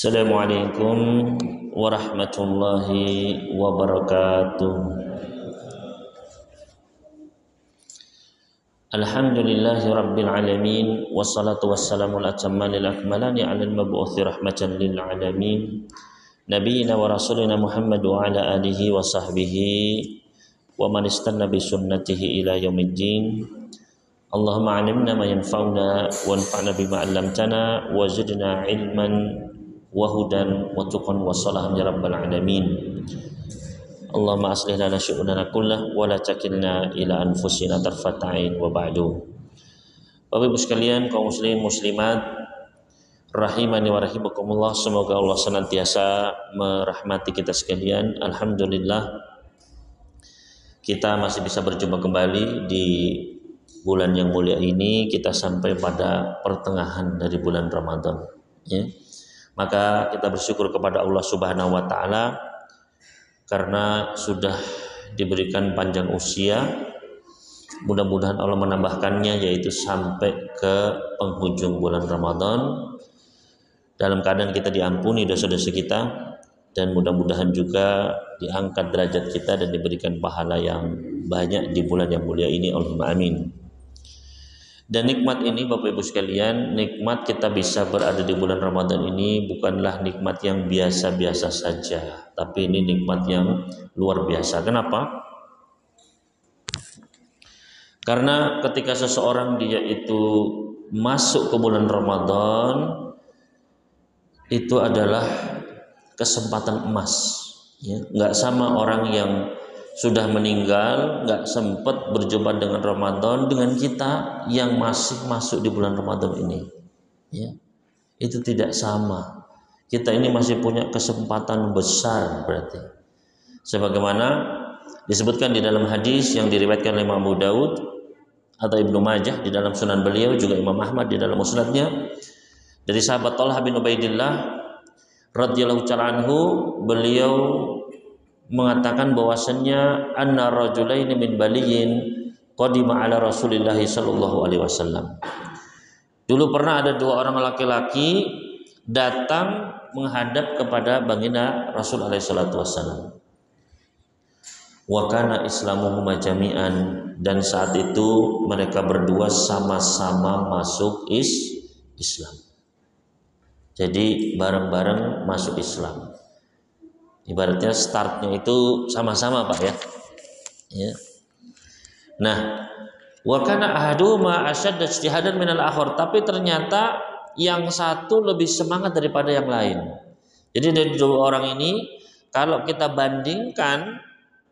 Assalamualaikum warahmatullahi wabarakatuh. Alhamdulillahi rabbil alamin, wassalatu wassalamu ala atammanil akmalani ala al-mab'uthi rahmatan lil alamin, nabiyina wa rasulina Muhammad wa ala alihi wa sahbihi wa man istanna bi sunnatihi ila yaumiddin. Allahumma 'allimna ma yanfa'una wanfa'na bima 'allamtana wa zidna ilman wa hudan wa tuqan wa salahan ya rabbal alamin. Allahumma aslih lana syu'unana kullah wa la takilna ila anfusina tarfata 'ain wa ba'du. Bapak Ibu sekalian, kaum muslimin muslimat rahimani wa rahimakumullah, semoga Allah senantiasa merahmati kita sekalian. Alhamdulillah kita masih bisa berjumpa kembali di bulan yang mulia ini. Kita sampai pada pertengahan dari bulan Ramadan, ya. Maka kita bersyukur kepada Allah Subhanahu wa taala karena sudah diberikan panjang usia. Mudah-mudahan Allah menambahkannya, yaitu sampai ke penghujung bulan Ramadan dalam keadaan kita diampuni dosa-dosa kita, dan mudah-mudahan juga diangkat derajat kita dan diberikan pahala yang banyak di bulan yang mulia ini. Allahumma amin. Dan nikmat ini Bapak Ibu sekalian, nikmat kita bisa berada di bulan Ramadan ini bukanlah nikmat yang biasa-biasa saja, tapi ini nikmat yang luar biasa. Kenapa? Karena ketika seseorang dia itu masuk ke bulan Ramadan, itu adalah kesempatan emas, ya. Nggak sama orang yang sudah meninggal, nggak sempat berjumpa dengan Ramadan, dengan kita yang masih masuk di bulan Ramadan ini, ya. Itu tidak sama. Kita ini masih punya kesempatan besar berarti. Sebagaimana disebutkan di dalam hadis yang diriwayatkan oleh Imam Abu Daud atau Ibnu Majah di dalam Sunan beliau, juga Imam Ahmad di dalam Musnadnya, dari sahabat Thalhah bin Ubaidillah radhiyallahu ta'ala anhu, beliau mengatakan bahwasannya anna rajulaini min baliyin qadima ala Rasulillah sallallahu alaihi wasallam. Dulu pernah ada dua orang laki-laki datang menghadap kepada baginda Rasul alaihi salatu wasallam. Wa kana islamuhuma jami'an, dan saat itu mereka berdua sama-sama masuk Islam. Jadi bareng-bareng masuk Islam. Ibaratnya startnya itu sama-sama, Pak, ya. Ya. Nah, wa kana ahaduhuma asyadda ijtihadan minal akhar, tapi ternyata yang satu lebih semangat daripada yang lain. Jadi dari dua orang ini kalau kita bandingkan,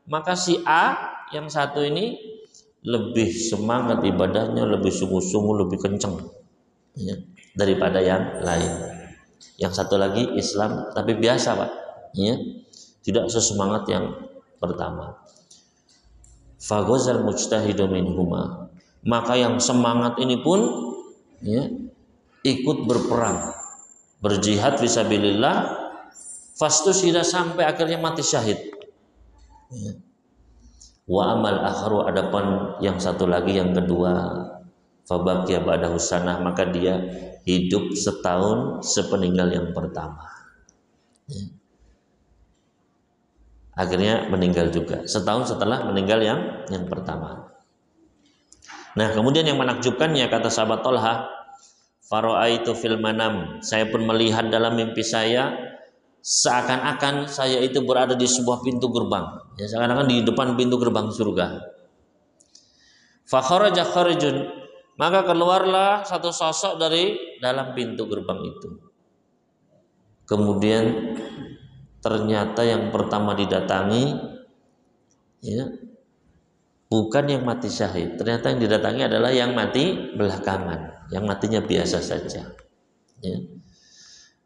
maka si A yang satu ini lebih semangat ibadahnya, lebih sungguh-sungguh, lebih kenceng, ya, daripada yang lain. Yang satu lagi Islam tapi biasa, Pak, ya, tidak sesemangat yang pertama. Faghazal mujtahidu minhuma, maka yang semangat ini pun, ya, ikut berperang, berjihad fisabilillah, fastusyhida, sampai akhirnya mati syahid, ya. Wa amal akharu, adapun yang satu lagi, yang kedua, fabaqiya ba'dahu sanah, maka dia hidup setahun sepeninggal yang pertama, ya. Akhirnya meninggal juga setahun setelah meninggal yang pertama. Nah, kemudian yang menakjubkannya, kata sahabat Thalhah, fara'aitu fil manam, saya pun melihat dalam mimpi saya seakan-akan saya itu berada di sebuah pintu gerbang, ya, seakan-akan di depan pintu gerbang surga. Fa kharaja kharijun, Maka keluarlah satu sosok dari dalam pintu gerbang itu. Kemudian ternyata yang pertama didatangi, ya, bukan yang mati syahid. Ternyata yang didatangi adalah yang mati belakangan, yang matinya biasa saja. Ya.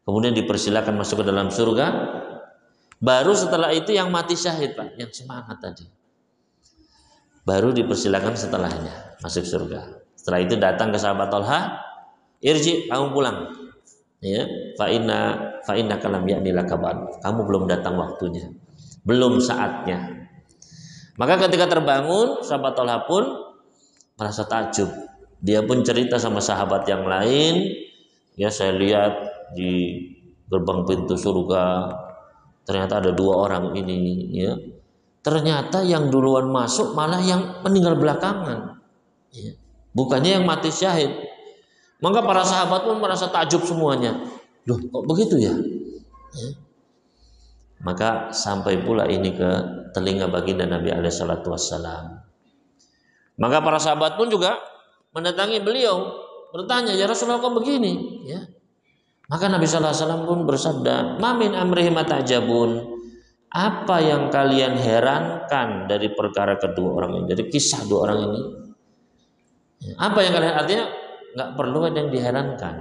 Kemudian dipersilakan masuk ke dalam surga. Baru setelah itu yang mati syahid, Pak, yang semangat tadi. Baru dipersilakan setelahnya masuk surga. Setelah itu datang ke sahabat Thalha, irji, kamu pulang. Ya, fa inna kalam yakni lakaban. Kamu belum datang waktunya. Belum saatnya. Maka ketika terbangun, sahabat Thalha pun merasa takjub. Dia pun cerita sama sahabat yang lain, ya saya lihat di gerbang pintu surga ternyata ada 2 orang ini, ya. Ternyata yang duluan masuk malah yang meninggal belakangan, ya. Bukannya yang mati syahid. Maka para sahabat pun merasa takjub semuanya. Loh, kok begitu ya? Ya. Maka sampai pula ini ke telinga baginda Nabi alaihissalatu wassalam. Maka para sahabat pun juga mendatangi beliau, bertanya, ya Rasulullah kok begini? Ya. Maka Nabi sallallahu alaihi wasallam pun bersabda, "Mamin amrihi matajabun." Apa yang kalian herankan dari perkara kedua orang ini, dari kisah 2 orang ini? Apa yang kalian, artinya nggak perlu ada yang diherankan.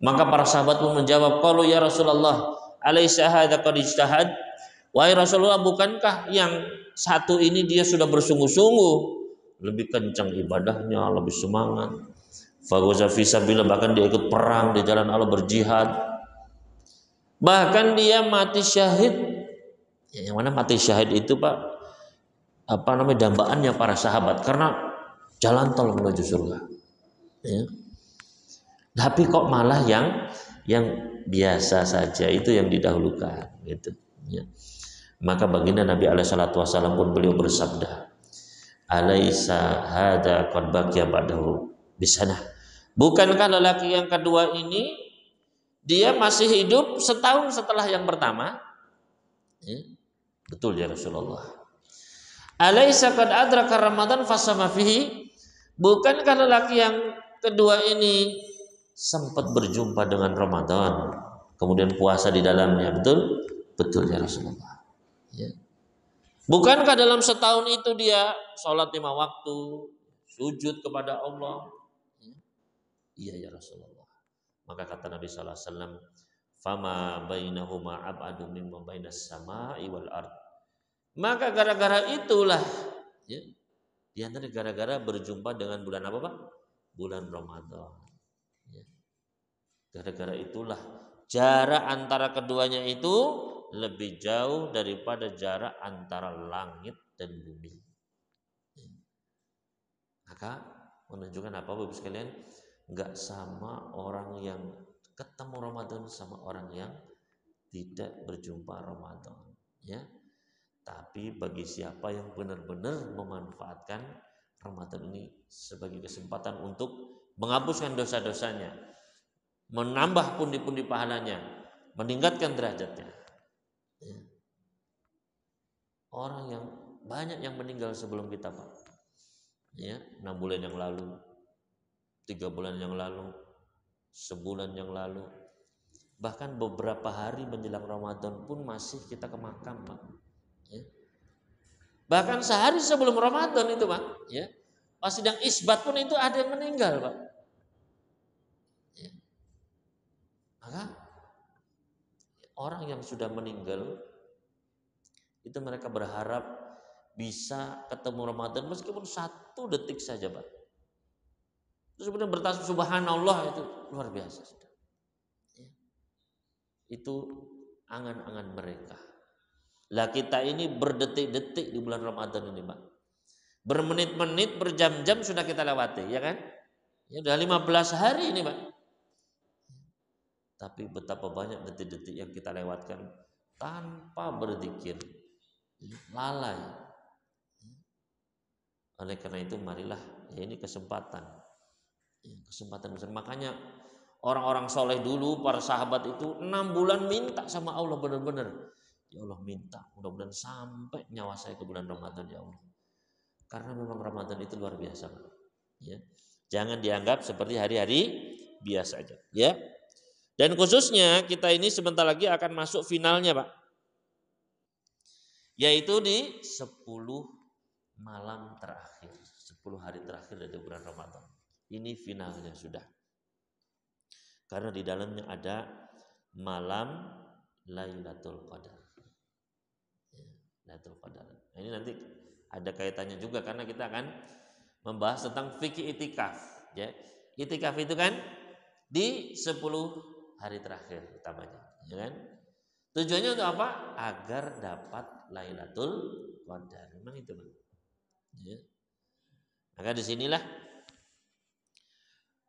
Maka para sahabat pun menjawab, "Qalu ya Rasulullah, alaysa hadza qad ijtahad?" Wahai Rasulullah, bukankah yang satu ini dia sudah bersungguh-sungguh, lebih kencang ibadahnya, lebih semangat. Fagoza fisabilillah, bahkan dia ikut perang di jalan Allah, berjihad. Bahkan dia mati syahid. Ya, yang mana mati syahid itu, Pak, apa namanya, dambaannya para sahabat karena jalan tol menuju surga. Ya. Tapi kok malah yang biasa saja itu yang didahulukan, gitu. Ya. Maka baginda Nabi alaihissalatu wassalam pun beliau bersabda, "Alaisa hada qad baqiya ba'dahu bisanah." Bukankah lelaki yang kedua ini dia masih hidup setahun setelah yang pertama? Ya. Betul ya Rasulullah. Alaisa qad adraka Ramadan fasama fihi? Bukankah lelaki yang kedua ini sempat berjumpa dengan Ramadan, kemudian puasa di dalamnya? Betul? Betul ya Rasulullah. Ya. Bukankah dalam setahun itu dia sholat 5 waktu, sujud kepada Allah? Iya ya Rasulullah. Maka kata Nabi sallallahu alaihi wasallam, "Fama bainahuma ab'adu mimma bainas sama'i wal ard." Maka gara-gara itulah, ya, di antara gara-gara berjumpa dengan bulan apa, Pak? Bulan Ramadan. Ya. Gara-gara itulah jarak antara keduanya itu lebih jauh daripada jarak antara langit dan bumi. Ya. Maka menunjukkan apa, Bapak sekalian? Enggak sama orang yang ketemu Ramadan sama orang yang tidak berjumpa Ramadan, ya. Tapi bagi siapa yang benar-benar memanfaatkan Ramadan ini sebagai kesempatan untuk menghapuskan dosa-dosanya, menambah pundi-pundi pahalanya, meningkatkan derajatnya. Ya. Orang yang banyak yang meninggal sebelum kita, Pak. Ya, 6 bulan yang lalu, 3 bulan yang lalu, sebulan yang lalu, bahkan beberapa hari menjelang Ramadan pun masih kita ke makam, Pak. Ya. Bahkan sehari sebelum Ramadan itu, Pak, ya, pas sidang isbat pun itu ada yang meninggal, Pak. Ya. Maka orang yang sudah meninggal itu mereka berharap bisa ketemu Ramadan meskipun 1 detik saja, Pak. Terus kemudian bertasbih subhanallah, itu luar biasa sudah. Ya. Itu angan-angan mereka. Lah kita ini berdetik-detik di bulan Ramadan ini, Pak. Bermenit-menit, berjam-jam sudah kita lewati, ya kan? Ya udah 15 hari ini, Pak. Tapi betapa banyak detik-detik yang kita lewatkan tanpa berzikir, lalai. Oleh karena itu marilah, ya ini kesempatan besar. Makanya orang-orang soleh dulu, para sahabat itu 6 bulan minta sama Allah, benar-benar, ya Allah minta mudah-mudahan sampai nyawa saya ke bulan Ramadan, ya Allah. Karena memang Ramadan itu luar biasa, ya. Jangan dianggap seperti hari-hari biasa aja, ya. Dan khususnya kita ini sebentar lagi akan masuk finalnya, Pak. Yaitu di 10 malam terakhir, 10 hari terakhir dari bulan Ramadan. Ini finalnya sudah. Karena di dalamnya ada malam Lailatul Qadar. Ya, Lailatul Qadar. Nah, ini nanti ada kaitannya juga karena kita akan membahas tentang fikih itikaf, ya. Itikaf itu kan di 10 hari terakhir utamanya, ya kan? Tujuannya untuk apa? Agar dapat Lailatul Qadar. Memang itu, Bang. Ya. Maka disinilah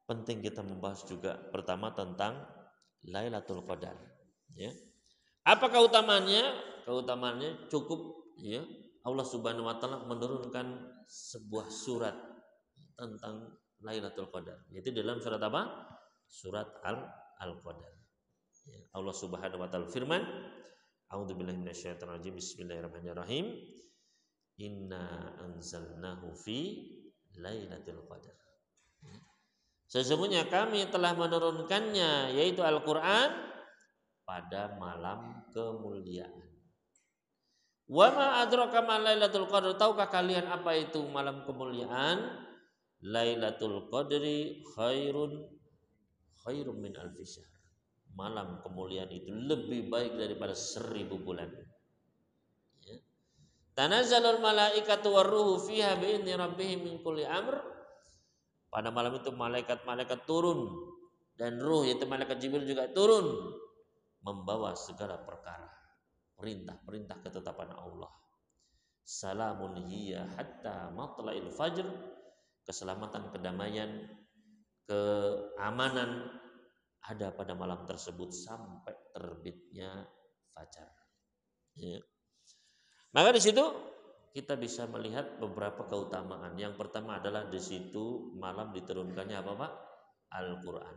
penting kita membahas juga pertama tentang Lailatul Qadar. Ya. Apa keutamaannya? Keutamaannya cukup, ya. Allah Subhanahu wa taala menurunkan sebuah surat tentang Lailatul Qadar. Yaitu dalam surat apa? Surat Al-Qadar. Ya. Allah Subhanahu wa taala firman, A'udzubillahi minasyaitonir rajim. Bismillahirrahmanirrahim. Inna anzalnahu fi Lailatul Qadar. Sesungguhnya kami telah menurunkannya, yaitu Al-Quran, pada malam kemuliaan. Wa ma adraka ma Lailatul Qadar. Tahukah kalian apa itu malam kemuliaan? Lailatul Qadri khairun min alfi syahr. Malam kemuliaan itu lebih baik daripada 1000 bulan. Ya. Tanazzalul malaikatu warruhu fiha bi'izni rabbihim min kulli amr. Pada malam itu malaikat-malaikat turun dan ruh yaitu malaikat Jibril juga turun membawa segala perkara, perintah-perintah ketetapan Allah. Salamun hiya hatta matla'il fajr. Keselamatan, kedamaian, keamanan ada pada malam tersebut sampai terbitnya fajar. Ya. Maka di situ kita bisa melihat beberapa keutamaan. Yang pertama adalah di situ malam diturunkannya apa, Pak? Al-Quran.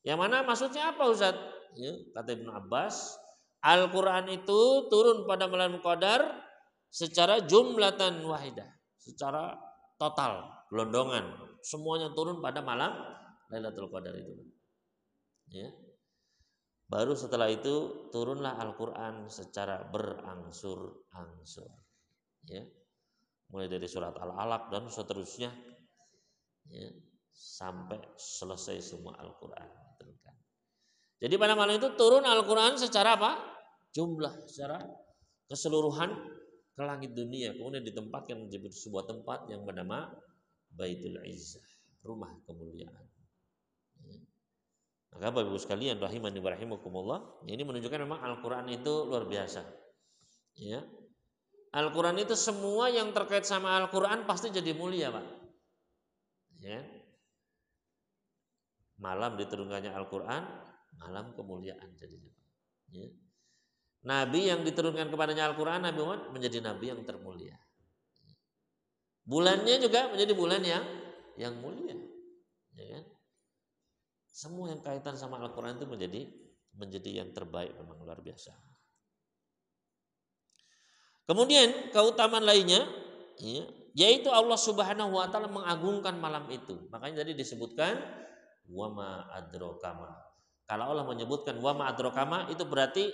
Yang mana maksudnya apa, Ustaz? Ya, kata Ibnu Abbas, Al-Quran itu turun pada malam Qadar secara jumlatan wahidah, secara total, gelondongan, semuanya turun pada malam Lailatul Qadar itu. Ya. Baru setelah itu turunlah Al-Quran secara berangsur-angsur. Ya. Mulai dari surat Al-Alaq dan seterusnya, ya, sampai selesai semua Al-Quran. Jadi pada malam itu turun Al-Quran secara apa? Jumlah, secara keseluruhan ke langit dunia. Kemudian ditempatkan di sebuah tempat yang bernama Baitul Izzah, rumah kemuliaan. Ya. Maka Bapak Ibu sekalian rahimani wa rahimakumullah, ini menunjukkan memang Al-Quran itu luar biasa. Ya. Al-Quran itu semua yang terkait sama Al-Quran pasti jadi mulia, Pak. Ya. Malam diturunkannya Al-Quran, malam kemuliaan jadinya. Ya. Nabi yang diturunkan kepadanya Al-Quran, Nabi Muhammad menjadi Nabi yang termulia. Bulannya juga menjadi bulan yang mulia. Ya. Semua yang kaitan sama Al-Quran itu menjadi yang terbaik, memang luar biasa. Kemudian keutamaan lainnya, ya, yaitu Allah Subhanahu wa taala mengagungkan malam itu. Makanya tadi disebutkan wama adrokama. Kalau Allah menyebutkan wama adrokama, itu berarti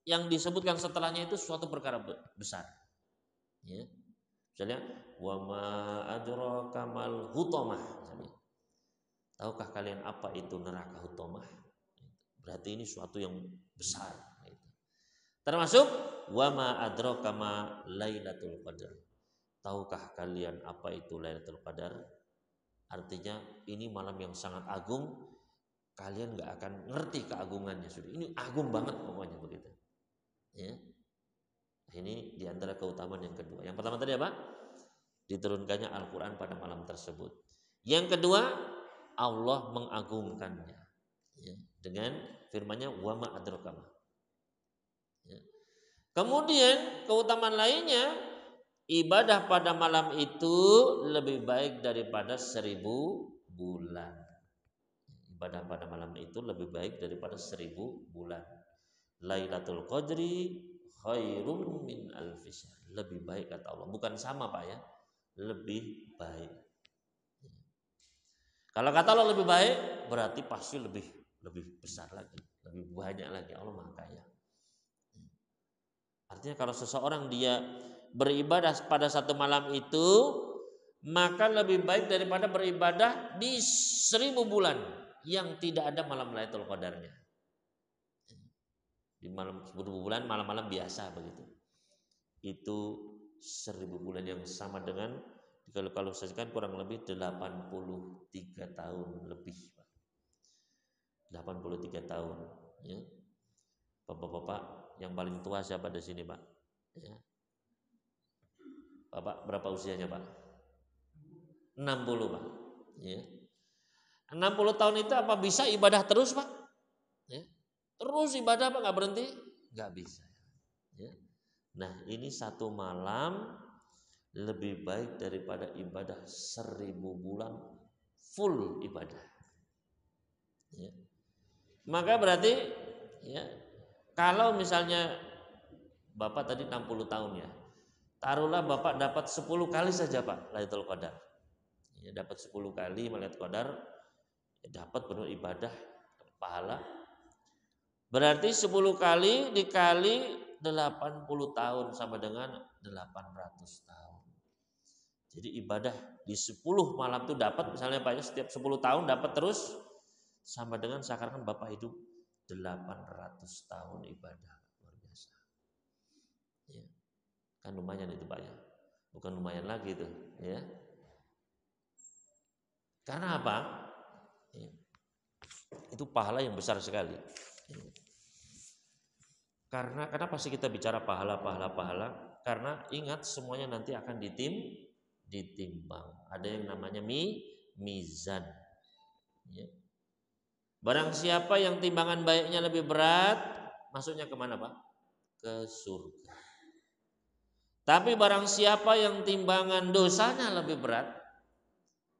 yang disebutkan setelahnya itu suatu perkara besar. Ya. Misalnya wama adrokamal hutomah. Tahukah kalian apa itu neraka hutomah? Berarti ini suatu yang besar. Termasuk wama adrokama Lailatul Qadar. Tahukah kalian apa itu Lailatul Qadar? Artinya ini malam yang sangat agung. Kalian nggak akan ngerti keagungannya sudah. Ini agung banget pokoknya begitu. Ya. Ini diantara keutamaan yang kedua. Yang pertama tadi apa? Diturunkannya Al-Quran pada malam tersebut. Yang kedua, Allah mengagungkannya, ya, dengan firman-Nya wama adrokama. Ya. Kemudian keutamaan lainnya, ibadah pada malam itu lebih baik daripada 1000 bulan. Ibadah pada malam itu lebih baik daripada 1000 bulan. Lailatul Qadri khairum min alfi syahr. Lebih baik kata Allah. Bukan sama, Pak, ya. Lebih baik. Kalau kata Allah lebih baik, berarti pasti lebih besar lagi, lebih banyak lagi. Allah Maha Kaya. Artinya kalau seseorang dia beribadah pada satu malam itu, maka lebih baik daripada beribadah di 1000 bulan yang tidak ada malam Lailatul Qadarnya. Di malam 1000 bulan malam-malam biasa begitu. Itu 1000 bulan yang sama dengan kalau sajakan kurang lebih 83 tahun lebih. 83 tahun, ya. Bapak-bapak yang paling tua siapa di sini, Pak? Ya. Bapak berapa usianya, Pak? 60, Pak. Ya. 60 tahun itu apa bisa ibadah terus, Pak? Ya. Terus ibadah Pak, nggak berhenti? Nggak bisa. Ya. Nah, ini satu malam lebih baik daripada ibadah 1000 bulan full ibadah. Ya. Maka berarti, ya, kalau misalnya Bapak tadi 60 tahun ya, taruhlah Bapak dapat 10 kali saja Pak Lailatul Qadar. Ya, dapat 10 kali Lailatul Qadar, ya, dapat benar ibadah, pahala. Berarti 10 kali dikali 80 tahun sama dengan 800 tahun. Jadi ibadah di 10 malam itu dapat, misalnya Pak, setiap 10 tahun dapat terus, sama dengan seakan-akan Bapak hidup 800 tahun ibadah. Luar biasa. Ya. Kan lumayan itu Pak ya. Bukan lumayan lagi itu, ya. Karena apa? Ya. Itu pahala yang besar sekali. Ya. Karena kenapa sih kita bicara pahala? Karena ingat semuanya nanti akan ditimbang. Ada yang namanya mizan. Ya. Barang siapa yang timbangan baiknya lebih berat, masuknya kemana Pak? Ke surga. Tapi barang siapa yang timbangan dosanya lebih berat,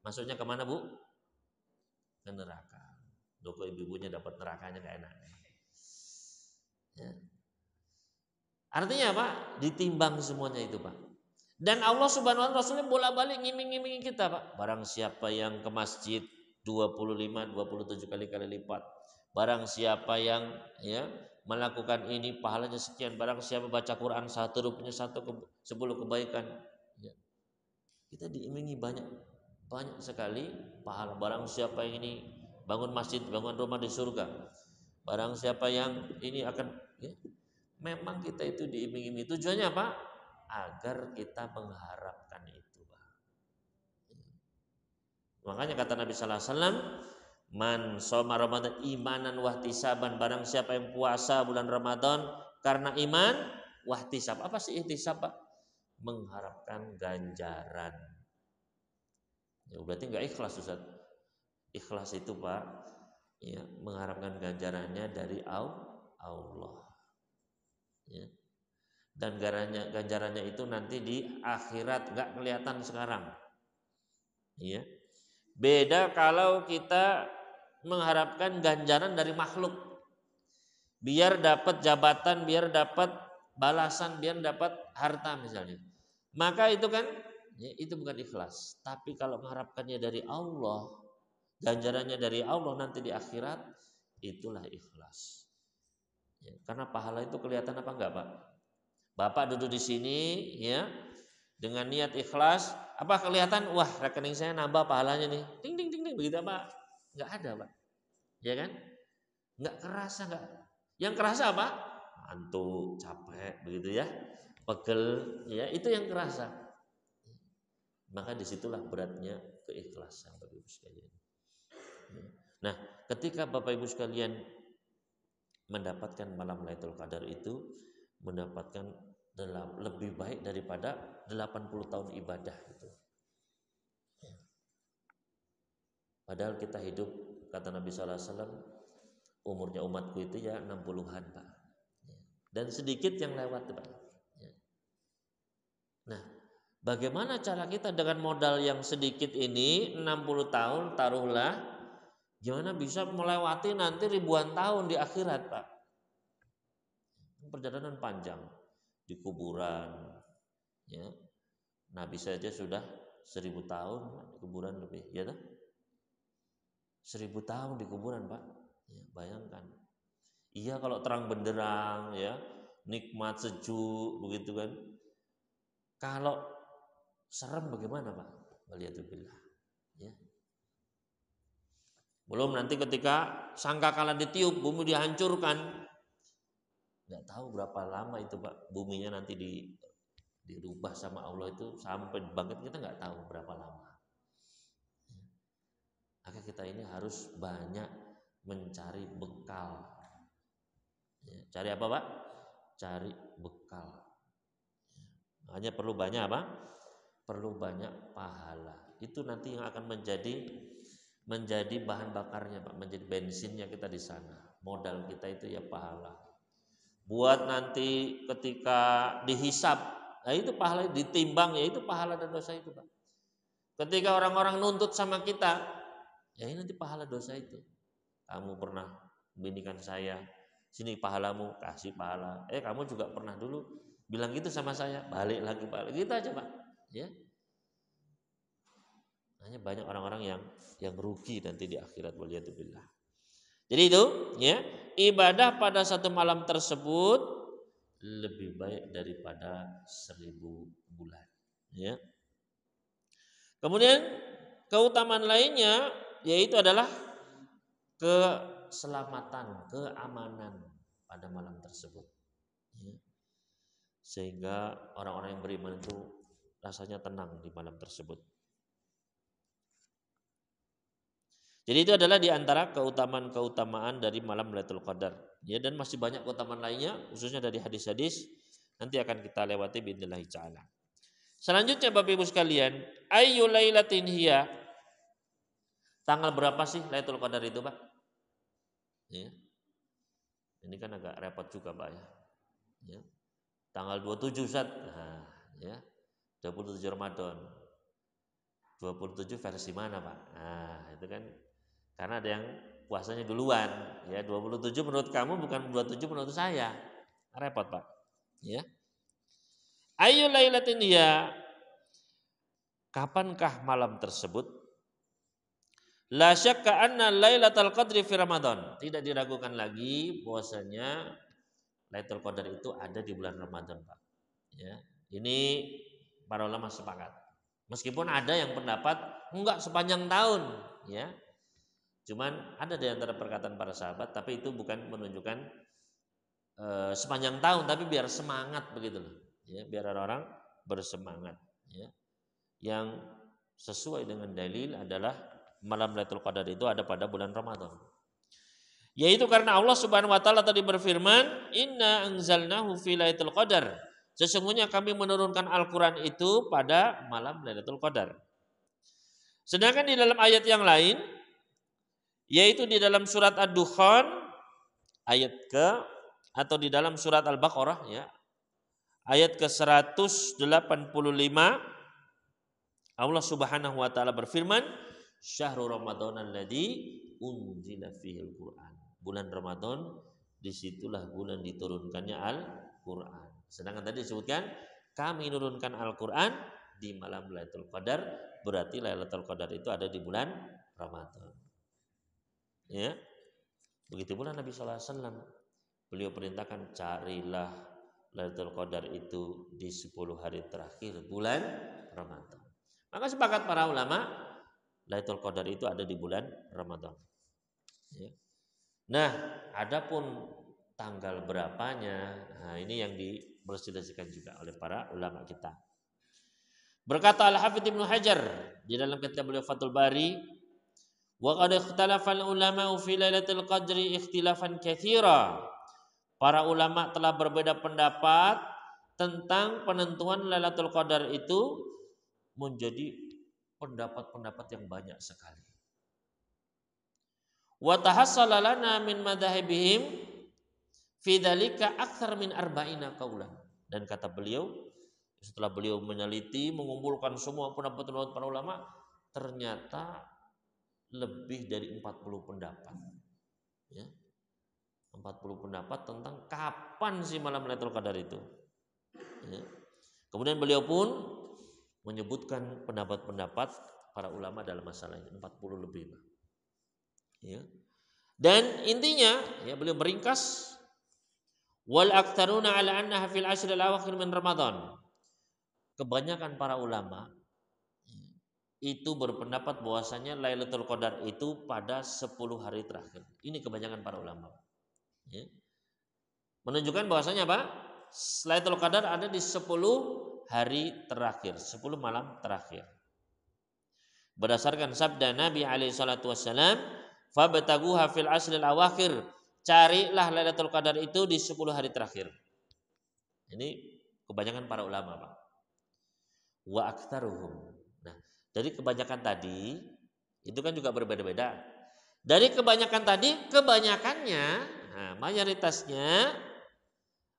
masuknya kemana Bu? Ke neraka. Doko ibu-ibunya dapat nerakanya gak enak. Ya. Artinya Pak, ditimbang semuanya itu Pak. Dan Allah Subhanahu wa taala Rasulnya bolak-balik ngiming-ngimingin kita Pak. Barang siapa yang ke masjid 27 kali lipat. Barang siapa yang melakukan ini pahalanya sekian. Barang siapa baca Quran 1 rupanya 10 kebaikan. Ya. Kita diimingi banyak sekali pahala. Barang siapa yang ini bangun masjid, bangun rumah di surga. Barang siapa yang ini akan, ya, memang kita itu diiming-imingi. Tujuannya apa? Agar kita mengharapkan itu, Pak. Makanya kata Nabi sallallahu alaihi wasallam, man shoma Ramadan imanan wahtisaban, barang siapa yang puasa bulan Ramadan karena iman wahtisab. Apa sih ihtisab, Pak? Mengharapkan ganjaran. Ya, berarti enggak ikhlas, Ustaz. Ikhlas itu, Pak, ya, mengharapkan ganjarannya dari Allah. Ya. Dan ganjarannya itu nanti di akhirat, enggak kelihatan sekarang. Ya. Beda kalau kita mengharapkan ganjaran dari makhluk. Biar dapat jabatan, biar dapat balasan, biar dapat harta misalnya. Maka itu kan, ya, itu bukan ikhlas. Tapi kalau mengharapkannya dari Allah, ganjarannya dari Allah nanti di akhirat, itulah ikhlas. Ya, karena pahala itu kelihatan apa enggak, Pak? Bapak duduk di sini, ya, dengan niat ikhlas, apa kelihatan? Wah, rekening saya nambah pahalanya nih. Ding ding ding ding, begitu apa? Enggak ada, Pak. Ya kan? Enggak kerasa, enggak. Yang kerasa apa? Ngantuk, capek, begitu ya. Pegel, ya, itu yang kerasa. Maka disitulah beratnya keikhlasan, Bapak Ibu sekalian. Nah, ketika Bapak Ibu sekalian mendapatkan malam Lailatul Qadar itu, mendapatkan lebih baik daripada 80 tahun ibadah itu. Padahal kita hidup, kata Nabi sallallahu alaihi wasallam, umurnya umatku itu ya 60-an, Pak. Dan sedikit yang lewat, Pak. Nah, bagaimana cara kita dengan modal yang sedikit ini, 60 tahun taruhlah, gimana bisa melewati nanti ribuan tahun di akhirat, Pak? Perjalanan panjang di kuburan, ya. Nabi saja sudah 1000 tahun di kuburan lebih, ya toh? 1000 tahun di kuburan, Pak. Ya, bayangkan. Iya kalau terang benderang ya, nikmat sejuk begitu kan. Kalau serem bagaimana, Pak? Waliyadzubillah. Ya. Belum nanti ketika sangkakala ditiup, bumi dihancurkan. Nggak tahu berapa lama itu, Pak, buminya nanti dirubah sama Allah itu sampai bangkit, kita nggak tahu berapa lama. Maka kita ini harus banyak mencari bekal. Ya, cari apa, Pak? Cari bekal. Hanya perlu banyak apa? Perlu banyak pahala. Itu nanti yang akan menjadi bahan bakarnya, Pak, menjadi bensinnya kita di sana. Modal kita itu ya pahala. Buat nanti ketika dihisap, nah itu pahala, ditimbang, ya itu pahala dan dosa itu, Pak. Ketika orang-orang nuntut sama kita, ya ini nanti pahala dosa itu. Kamu pernah membinikan saya, sini pahalamu, kasih pahala. Kamu juga pernah dulu bilang gitu sama saya, balik lagi pahala. Gitu aja, Pak. Ya. Hanya banyak orang-orang yang rugi nanti di akhirat, waliyadzubillah. Jadi itu ya, ibadah pada satu malam tersebut lebih baik daripada 1000 bulan. Ya. Kemudian keutamaan lainnya yaitu adalah keselamatan, keamanan pada malam tersebut. Ya. Sehingga orang-orang yang beriman itu rasanya tenang di malam tersebut. Jadi itu adalah di antara keutamaan-keutamaan dari malam Lailatul Qadar. Ya, dan masih banyak keutamaan lainnya, khususnya dari hadis-hadis, nanti akan kita lewati biidznillah ta'ala. Selanjutnya Bapak Ibu sekalian, ayyu lailatin hiya? Tanggal berapa sih Lailatul Qadar itu, Pak? Ya. Ini kan agak repot juga, Pak ya. Ya. Tanggal 27 Ustaz. Nah, ya. 27 Ramadan. 27 versi mana, Pak? Nah, itu kan karena ada yang puasanya duluan, ya 27 menurut kamu bukan 27 menurut saya. Repot, Pak. Ya. Ayu lailatin ya. Kapankah malam tersebut? La syakka anna lailatul qadri fi Ramadan. Tidak diragukan lagi bahwasanya Lailatul Qadar itu ada di bulan Ramadan, Pak. Ya. Ini para ulama sepakat. Meskipun ada yang pendapat enggak sepanjang tahun, ya. Cuman ada di antara perkataan para sahabat, tapi itu bukan menunjukkan sepanjang tahun, tapi biar semangat begitu loh, ya, biar orang-orang bersemangat. Ya. Yang sesuai dengan dalil adalah malam Lailatul Qadar itu ada pada bulan Ramadan. Yaitu karena Allah Subhanahu wa taala tadi berfirman, "Inna anzalnahu fi Lailatul Qadar." Sesungguhnya kami menurunkan Al-Qur'an itu pada malam Lailatul Qadar. Sedangkan di dalam ayat yang lain, yaitu di dalam surat Ad-Dukhan ayat atau di dalam surat Al-Baqarah ya, ayat ke-185, Allah Subhanahu wa taala berfirman, "Syahrul Ramadan alladzi unzila fihil Qur'an." Bulan Ramadan disitulah bulan diturunkannya Al-Qur'an. Sedangkan tadi disebutkan kami menurunkan Al-Qur'an di malam Lailatul Qadar, berarti Lailatul Qadar itu ada di bulan Ramadan. Ya, begitu pula Nabi SAW, beliau perintahkan carilah Lailatul Qadar itu di 10 hari terakhir bulan Ramadan. Maka sepakat para ulama, Lailatul Qadar itu ada di bulan Ramadan. Ya. Nah, adapun tanggal berapanya, nah ini yang diperselisihkan juga oleh para ulama kita. Berkata Al-Hafidz Ibnu Hajar di dalam kitab beliau Fathul Bari, wa qad ikhtalafa al-ulama fi Lailatul Qadri ikhtilafan katsira. Para ulama telah berbeda pendapat tentang penentuan Lailatul Qadar itu menjadi pendapat-pendapat yang banyak sekali. Wa tahassala lana min madzhabihim fi dzalika aktsar min 40 qaulan. Dan kata beliau, setelah beliau meneliti, mengumpulkan semua pendapat-pendapat para ulama, ternyata lebih dari 40 pendapat. Ya. 40 pendapat tentang kapan sih malam Lailatul Qadar itu. Ya. Kemudian beliau pun menyebutkan pendapat-pendapat para ulama dalam masalah ini, 40 lebih. Ya. Dan intinya ya beliau meringkas wal aktsaruna ala annaha fil ashr al awakhir min Ramadan. Kebanyakan para ulama itu berpendapat bahwasanya Lailatul Qadar itu pada 10 hari terakhir. Ini kebanyakan para ulama. Ya. Menunjukkan bahwasanya apa? Lailatul Qadar ada di 10 hari terakhir, 10 malam terakhir. Berdasarkan sabda Nabi alaihi salatu wassalam, "Fabtaguha fil ashril awakhir." Carilah Lailatul Qadar itu di 10 hari terakhir. Ini kebanyakan para ulama, Pak. Wa aktsaruhum. Nah, dari kebanyakan tadi itu kan juga berbeda-beda. Dari kebanyakan tadi, kebanyakannya, nah, mayoritasnya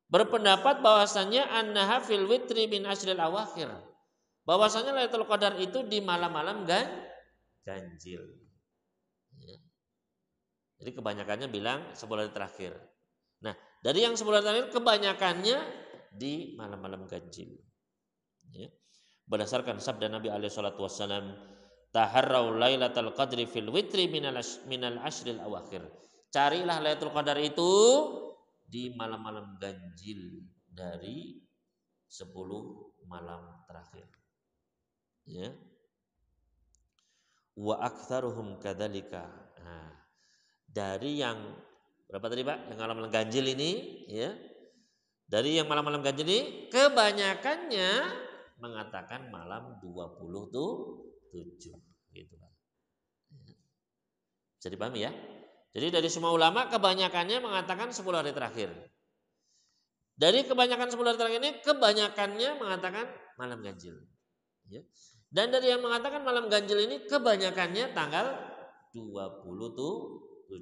berpendapat bahwasannya annaha fil witri min ashril awakhir. Bahwasanya Lailatul Qadar itu di malam-malam ganjil. Ya. Jadi kebanyakannya bilang 10 hari terakhir. Nah, dari yang 10 hari terakhir kebanyakannya di malam-malam ganjil. Ya. Berdasarkan sabda Nabi alaihi salatu wassalam, taharrau lailatul qadri fil witri minal ashril awakhir. Carilah Lailatul Qadar itu di malam-malam ganjil dari 10 malam terakhir. Ya. Wa aktsaruhum kadzalika. Nah, dari yang berapa tadi, Pak? Yang malam-malam ganjil ini, ya. Dari yang malam-malam ganjil ini kebanyakannya mengatakan malam 27 gitu, Pak. Bisa dipahami ya? Jadi dari semua ulama kebanyakannya mengatakan 10 hari terakhir. Dari kebanyakan 10 hari terakhir ini kebanyakannya mengatakan malam ganjil. Ya. Dan dari yang mengatakan malam ganjil ini kebanyakannya tanggal 27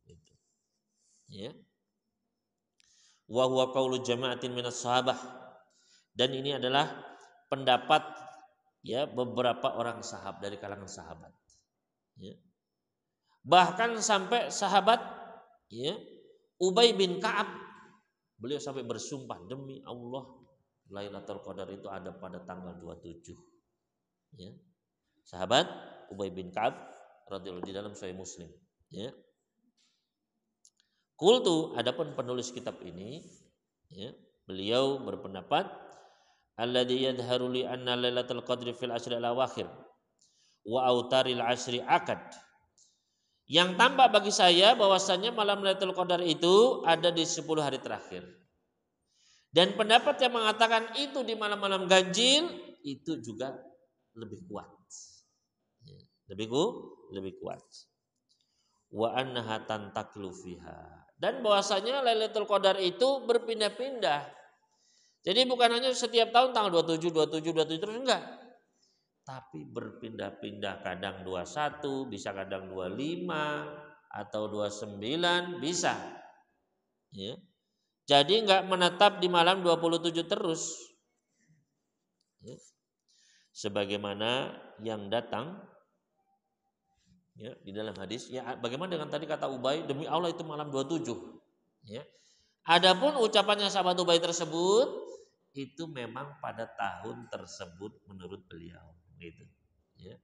gitu. Ya. Wa huwa qaulu jama'atin minas sahabah. Dan ini adalah pendapat ya beberapa orang sahabat dari kalangan sahabat. Ya. Bahkan sampai sahabat ya Ubay bin Ka'ab beliau sampai bersumpah demi Allah Lailatul Qadar itu ada pada tanggal 27. Ya. Sahabat Ubay bin Ka'ab radhiyallahu di dalam Sahih Muslim. Ya. Qultu, adapun penulis kitab ini, ya, beliau berpendapat alladzi yadharu li anna Lailatul Qadri fil ashril awakhir wa autaril ashri akad. Yang tampak bagi saya bahwasannya malam Lailatul Qadar itu ada di 10 hari terakhir. Dan pendapat yang mengatakan itu di malam-malam ganjil itu juga lebih kuat. Lebih kuat. Wa annaha tantaklu fiha. Dan bahwasanya Lailatul Qadar itu berpindah-pindah. Jadi bukan hanya setiap tahun tanggal 27 terus enggak. Tapi berpindah-pindah, kadang 21, bisa kadang 25 atau 29 bisa. Ya. Jadi enggak menetap di malam 27 terus. Ya. Sebagaimana yang datang ya di dalam hadis, ya bagaimana dengan tadi kata Ubay, demi Allah itu malam 27. Ya. Adapun ucapannya sahabat Ubay tersebut itu memang pada tahun tersebut menurut beliau. Gitu. Ya.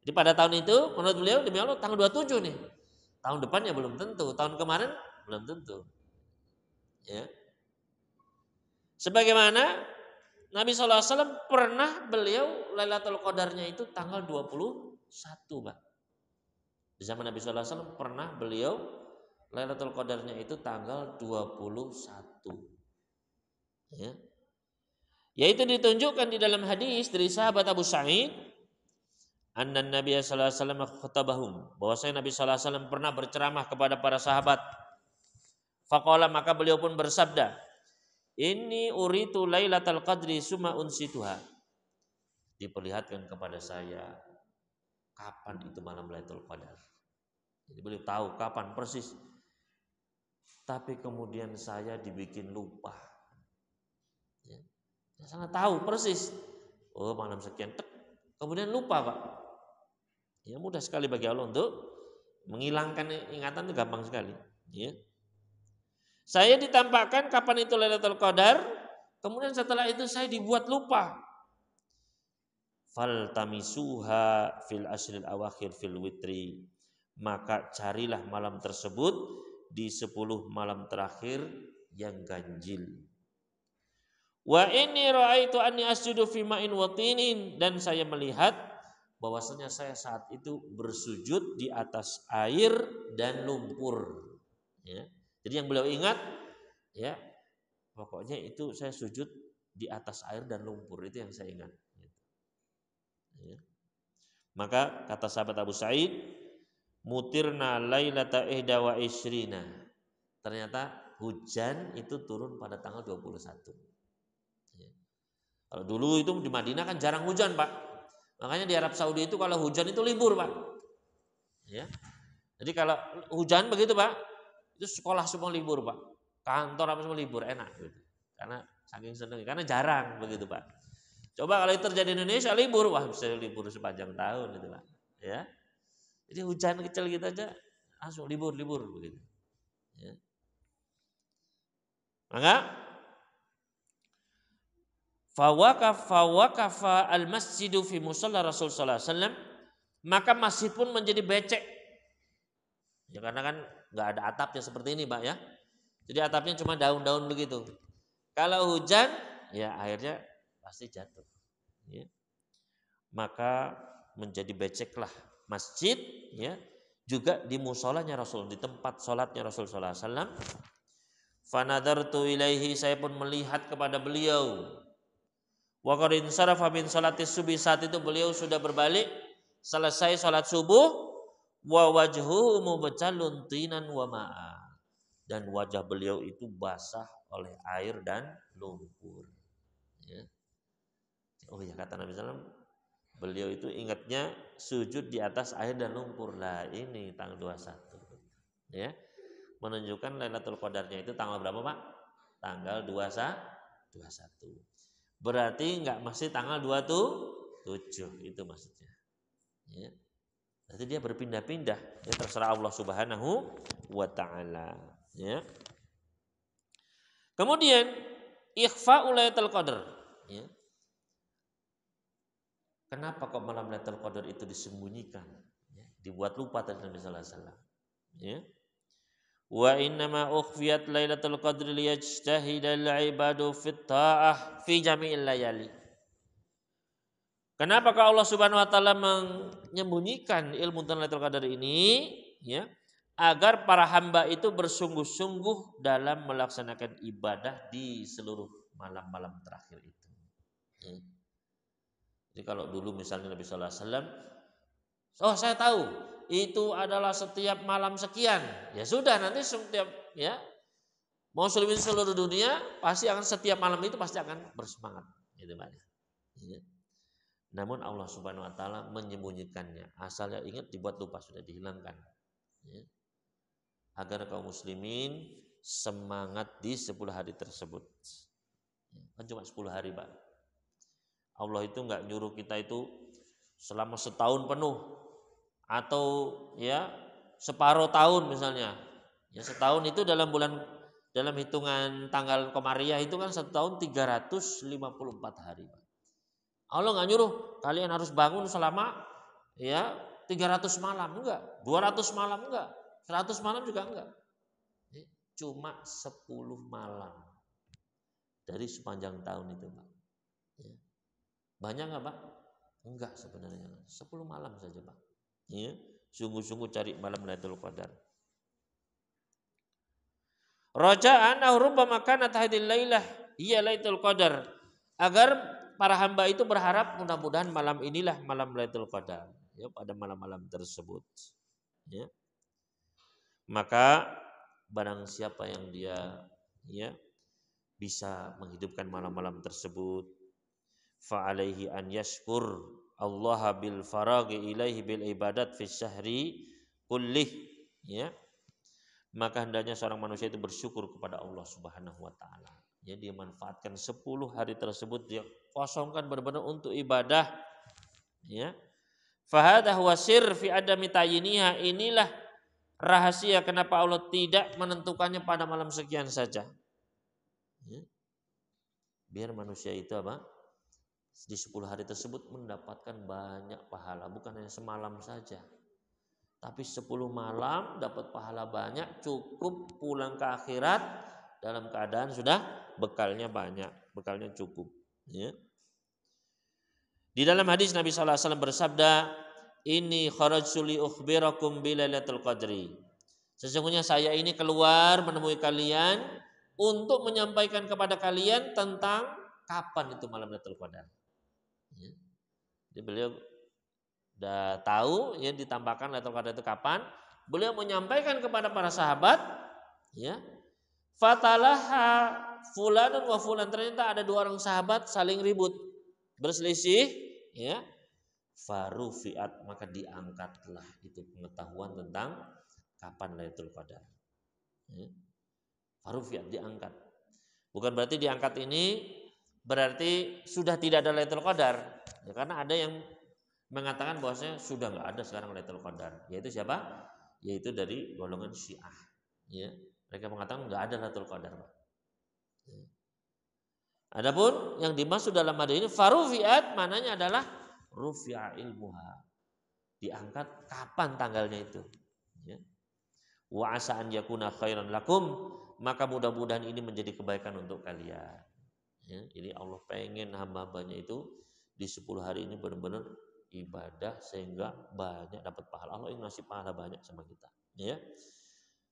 Jadi pada tahun itu menurut beliau demi Allah tanggal 27 nih. Tahun depannya belum tentu, tahun kemarin belum tentu. Ya. Sebagaimana Nabi SAW pernah beliau Lailatul Qadarnya itu tanggal 21, Pak. Di zaman Nabi SAW pernah beliau Lailatul Qadarnya itu tanggal 21. Ya. Yaitu ditunjukkan di dalam hadis dari sahabat Abu Sa'id, anna Nabi sallallahu alaihi wasallam khatabahum, bahwasanya Nabi sallallahu alaihi wasallam pernah berceramah kepada para sahabat. Faqala, maka beliau pun bersabda, "Inni uritu Lailatul Qadri summa unsituha." Diperlihatkan kepada saya kapan itu malam Lailatul Qadar. Jadi beliau tahu kapan persis. Tapi kemudian saya dibikin lupa. Ya. Saya sangat tahu persis. Oh, malam sekian. Kemudian lupa, Pak. Ya mudah sekali bagi Allah untuk menghilangkan ingatan itu gampang sekali. Ya. Saya ditampakkan kapan itu Lailatul Qadar. Kemudian setelah itu saya dibuat lupa. Fal tamisuha fil ashril awakhir fil witri. maka carilah malam tersebut di 10 malam terakhir yang ganjil. Wa inni ra'aitu anni asjudu fi ma'in wa tinin, dan saya melihat bahwasanya saya saat itu bersujud di atas air dan lumpur. Ya. Jadi yang beliau ingat, ya, pokoknya itu saya sujud di atas air dan lumpur, itu yang saya ingat. Ya. Maka kata sahabat Abu Sa'id, mutirna lailata ihda wa ishrina. Ternyata hujan itu turun pada tanggal 21. Ya. Kalau dulu itu di Madinah kan jarang hujan, Pak. Makanya di Arab Saudi itu kalau hujan itu libur, Pak. Ya. Jadi kalau hujan begitu, Pak, itu sekolah semua libur, Pak. Kantor apa semua libur, enak gitu. Karena saking seneng, karena jarang begitu, Pak. Coba kalau itu terjadi di Indonesia libur, wah bisa libur sepanjang tahun gitu, Pak. Ya. Jadi hujan kecil gitu aja langsung libur begitu. Ya. Maka fawaqafa al-masjidu fi musalla Rasul sallallahu alaihi wasallam, maka masjid pun menjadi becek. Ya karena kan nggak ada atapnya seperti ini, Pak, ya. Jadi atapnya cuma daun-daun begitu. Kalau hujan, ya airnya pasti jatuh. Ya. Maka menjadi beceklah masjid, ya, juga di musolanya Rasul, di tempat sholatnya Rasul sallallahu alaihi wasallam. Fanadartu ilaihi, saya pun melihat kepada beliau. Wa qad insarafa min sholatis subuh, saat itu beliau sudah berbalik selesai sholat subuh, wa wajhuhu mubtallun tinan wa ma'a, dan wajah beliau itu basah oleh air dan lumpur. Ya. Oh ya, kata Nabi SAW, beliau itu ingatnya sujud di atas air dan lumpur. Lah ini tanggal 21. Ya. Menunjukkan Lailatul Qadarnya itu tanggal berapa, Pak? Tanggal 21. Berarti enggak masih tanggal 27, itu maksudnya. Ya. Berarti dia berpindah-pindah. Ya, terserah Allah Subhanahu wa taala, ya. Kemudian ikhfa'u Lailatul Qadar, ya. Kenapa kok malam Lailatul Qadar itu disembunyikan? Ya, dibuat lupa tadi Nabi sallallahu alaihi wasallam. Ya. Wa innama ukhfiyat Lailatul Qadri liyajtahidal ibadu fit ta'ah fi jami'il layali. Kenapa Allah Subhanahu wa taala menyembunyikan ilmu tentang Lailatul Qadar ini, ya? Agar para hamba itu bersungguh-sungguh dalam melaksanakan ibadah di seluruh malam-malam terakhir itu. Ya. Jadi kalau dulu misalnya Nabi sallallahu alaihi wasallam, oh saya tahu itu adalah setiap malam sekian. Ya sudah, nanti setiap, ya, muslimin seluruh dunia pasti akan setiap malam itu pasti akan bersemangat, gitu, Pak. Ya. Namun Allah Subhanahu wa taala menyembunyikannya. Asalnya ingat dibuat lupa, sudah dihilangkan. Ya. Agar kaum muslimin semangat di 10 hari tersebut. Ya. Kan cuma 10 hari, Pak. Allah itu enggak nyuruh kita itu selama setahun penuh, atau ya separuh tahun misalnya. Ya setahun itu dalam hitungan tanggal Komariah itu kan setahun 354 hari. Allah nggak nyuruh kalian harus bangun selama ya 300 malam, enggak, 200 malam enggak, 100 malam juga enggak. Cuma 10 malam dari sepanjang tahun itu, Pak. Ya. Banyak nggak, Pak? Enggak sebenarnya, 10 malam saja, Pak. Ya, sungguh-sungguh cari malam Lailatul Qadar. Raja'an aw rubbama kanat hadhil lailah hiya Lailatul Qadar. Agar para hamba itu berharap mudah-mudahan malam inilah malam Lailatul Qadar, ya, pada malam-malam tersebut. Ya. Maka barang siapa yang dia, ya, bisa menghidupkan malam-malam tersebut, fa alaihi an yashkur Allah bil faraghi ilaihi bil ibadat fi syahri kullih, ya. Maka hendaknya seorang manusia itu bersyukur kepada Allah Subhanahu wa taala. Ya, dia manfaatkan 10 hari tersebut, dia kosongkan benar-benar untuk ibadah, ya. Fa hadha huwa sirr fi adami tayyiniha, inilah rahasia kenapa Allah tidak menentukannya pada malam sekian saja. Ya. Biar manusia itu apa? Di 10 hari tersebut mendapatkan banyak pahala, bukan hanya semalam saja, tapi 10 malam dapat pahala banyak, cukup pulang ke akhirat dalam keadaan sudah bekalnya banyak, bekalnya cukup. Ya. Di dalam hadis Nabi SAW bersabda, "Inni kharajtu li ukhbirakum bi lailatul qadri." Sesungguhnya saya ini keluar menemui kalian untuk menyampaikan kepada kalian tentang kapan itu malam Lailatul Qadar. Ya. Jadi beliau sudah tahu ya ditambahkan Lailatul Qadar itu kapan. Beliau menyampaikan kepada para sahabat, ya. Fatalaha fulanun wa fulan, ternyata ada 2 orang sahabat saling ribut, berselisih, ya. Farufiat, maka diangkatlah itu pengetahuan tentang kapan Lailatul Qadar. Ya. Farufiat, diangkat. Bukan berarti diangkat ini berarti sudah tidak ada Lailatul Qadar. Ya, karena ada yang mengatakan bahwasanya sudah nggak ada sekarang Lailatul Qadar. Yaitu siapa? Yaitu dari golongan Syiah. Ya. Mereka mengatakan nggak ada Lailatul Qadar. Ya. Adapun yang dimaksud dalam hadis ini farufiat, maknanya adalah rufi'a ilmuha. Diangkat kapan tanggalnya itu. Ya. Wa asa an yakuna khairan lakum, maka mudah-mudahan ini menjadi kebaikan untuk kalian. Ya, jadi Allah pengen hamba-hambanya itu di 10 hari ini benar-benar ibadah sehingga banyak dapat pahala. Allah ingin ngasih pahala banyak sama kita. Ya.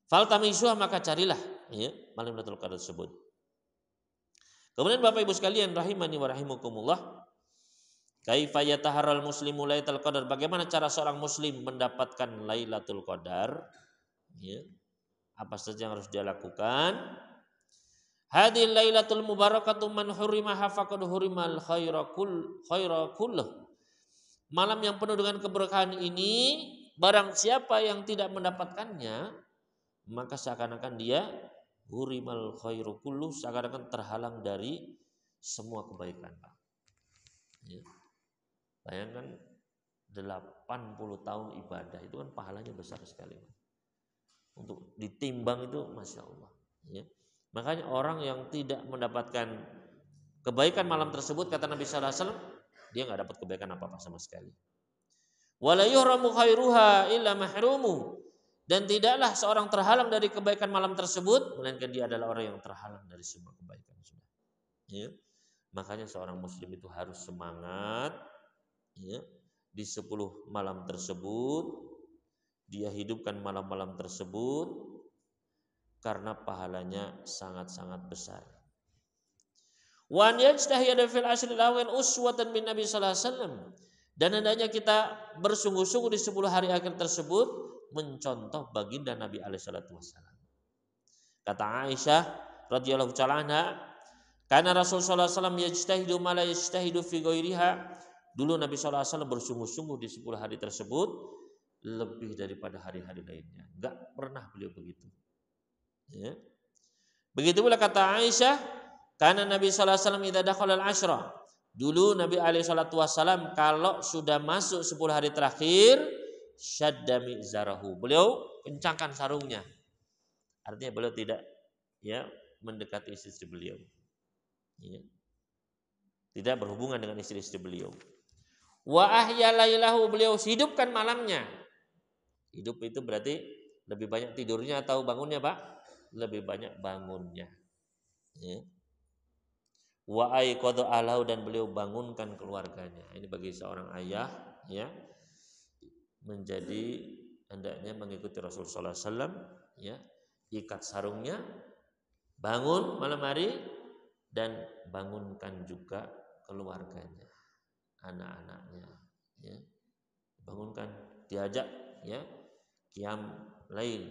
Faltamisuha, maka carilah ya malam Lailatul Qadar tersebut. Kemudian Bapak Ibu sekalian rahimani wa rahimakumullah, kaifa yataharral muslimu Lailatul Qadar? Bagaimana cara seorang muslim mendapatkan Lailatul Qadar? Ya. Apa saja yang harus dia lakukan? Hadil lailatul mubarakatu man hurimaha faqad hurimal khaira kulluh. Malam yang penuh dengan keberkahan ini, barang siapa yang tidak mendapatkannya, maka seakan-akan dia hurimal khairu kulluh, seakan-akan terhalang dari semua kebaikan. Ya. Bayangkan 80 tahun ibadah itu kan pahalanya besar sekali. Untuk ditimbang itu Masya Allah. Ya. Makanya orang yang tidak mendapatkan kebaikan malam tersebut, kata Nabi SAW, dia nggak dapat kebaikan apa-apa sama sekali. Wala yuhramu khairuha illa mahrumu, dan tidaklah seorang terhalang dari kebaikan malam tersebut melainkan dia adalah orang yang terhalang dari semua kebaikan. Ya. Makanya seorang muslim itu harus semangat ya, di 10 malam tersebut. Dia hidupkan malam-malam tersebut karena pahalanya sangat-sangat besar. Wa an yajtahida fil ashril awal uswatan bin Nabi sallallahu alaihi wasallam, dan hendaknya kita bersungguh-sungguh di 10 hari akhir tersebut mencontoh baginda Nabi alaihi salatu wasallam. Kata Aisyah radhiyallahu ta'ala anha, karena Rasul sallallahu alaihi wasallam yajtahidu ma la yajtahidu fi ghairiha. Dulu Nabi sallallahu alaihi wasallam bersungguh-sungguh di 10 hari tersebut lebih daripada hari-hari lainnya. Enggak pernah beliau begitu. Ya. Begitu pula kata Aisyah, karena Nabi sallallahu alaihi wasallam idza dakhala al-ashra. Dulu Nabi alaihi salatu wasallam kalau sudah masuk 10 hari terakhir, syadda mizarahu. Beliau kencangkan sarungnya. Artinya beliau tidak ya mendekati istri beliau. Ya. Tidak berhubungan dengan istri-istri beliau. Wa ahya lailahu, beliau hidupkan malamnya. Hidup itu berarti lebih banyak tidurnya atau bangunnya, Pak? Lebih banyak bangunnya. Ya. Wa aiqadha alahu, dan beliau bangunkan keluarganya. Ini bagi seorang ayah ya menjadi hendaknya mengikuti Rasulullah SAW ya, ikat sarungnya, bangun malam hari dan bangunkan juga keluarganya, anak-anaknya ya. Bangunkan, diajak ya qiyam lail,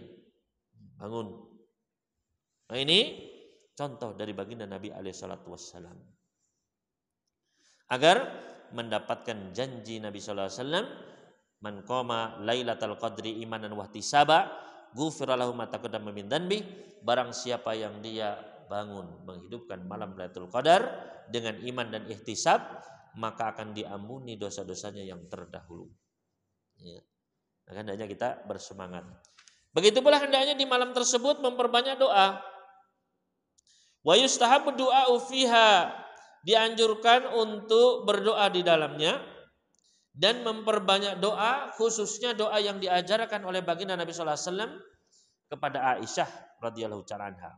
bangun. Nah ini contoh dari baginda Nabi alaihi salatu wassalam. Agar mendapatkan janji Nabi sallallahu alaihi wasallam, man qama lailatal qadri imanan wa ihtisaba ghufira lahu ma taqaddama min dhanbi. Barang siapa yang dia bangun menghidupkan malam Lailatul Qadar dengan iman dan ihtisab, maka akan diampuni dosa-dosanya yang terdahulu. Ya. Maka hendaknya kita bersemangat. Begitu pula hendaknya di malam tersebut memperbanyak doa. Wa yustahabu du'a'u fiha, dianjurkan untuk berdoa di dalamnya. dan memperbanyak doa, khususnya doa yang diajarkan oleh baginda Nabi sallallahu alaihi wasallam kepada Aisyah radhiyallahu taala anha.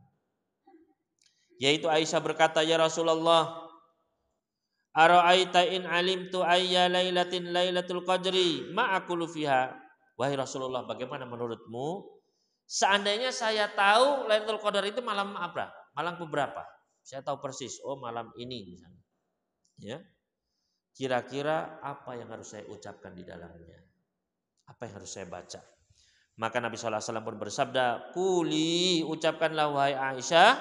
Yaitu Aisyah berkata, "Ya Rasulullah, ara'aita in alimtu ayya lailatin lailatul qadri ma aqulu fiha?" Wahai Rasulullah, bagaimana menurutmu seandainya saya tahu Lailatul Qadar itu malam apa? Malam keberapa? Saya tahu persis, oh malam ini misalnya. Ya. Kira-kira apa yang harus saya ucapkan di dalamnya? Apa yang harus saya baca? Maka Nabi sallallahu alaihi wasallam pun bersabda, "Quli, ucapkanlah wahai Aisyah,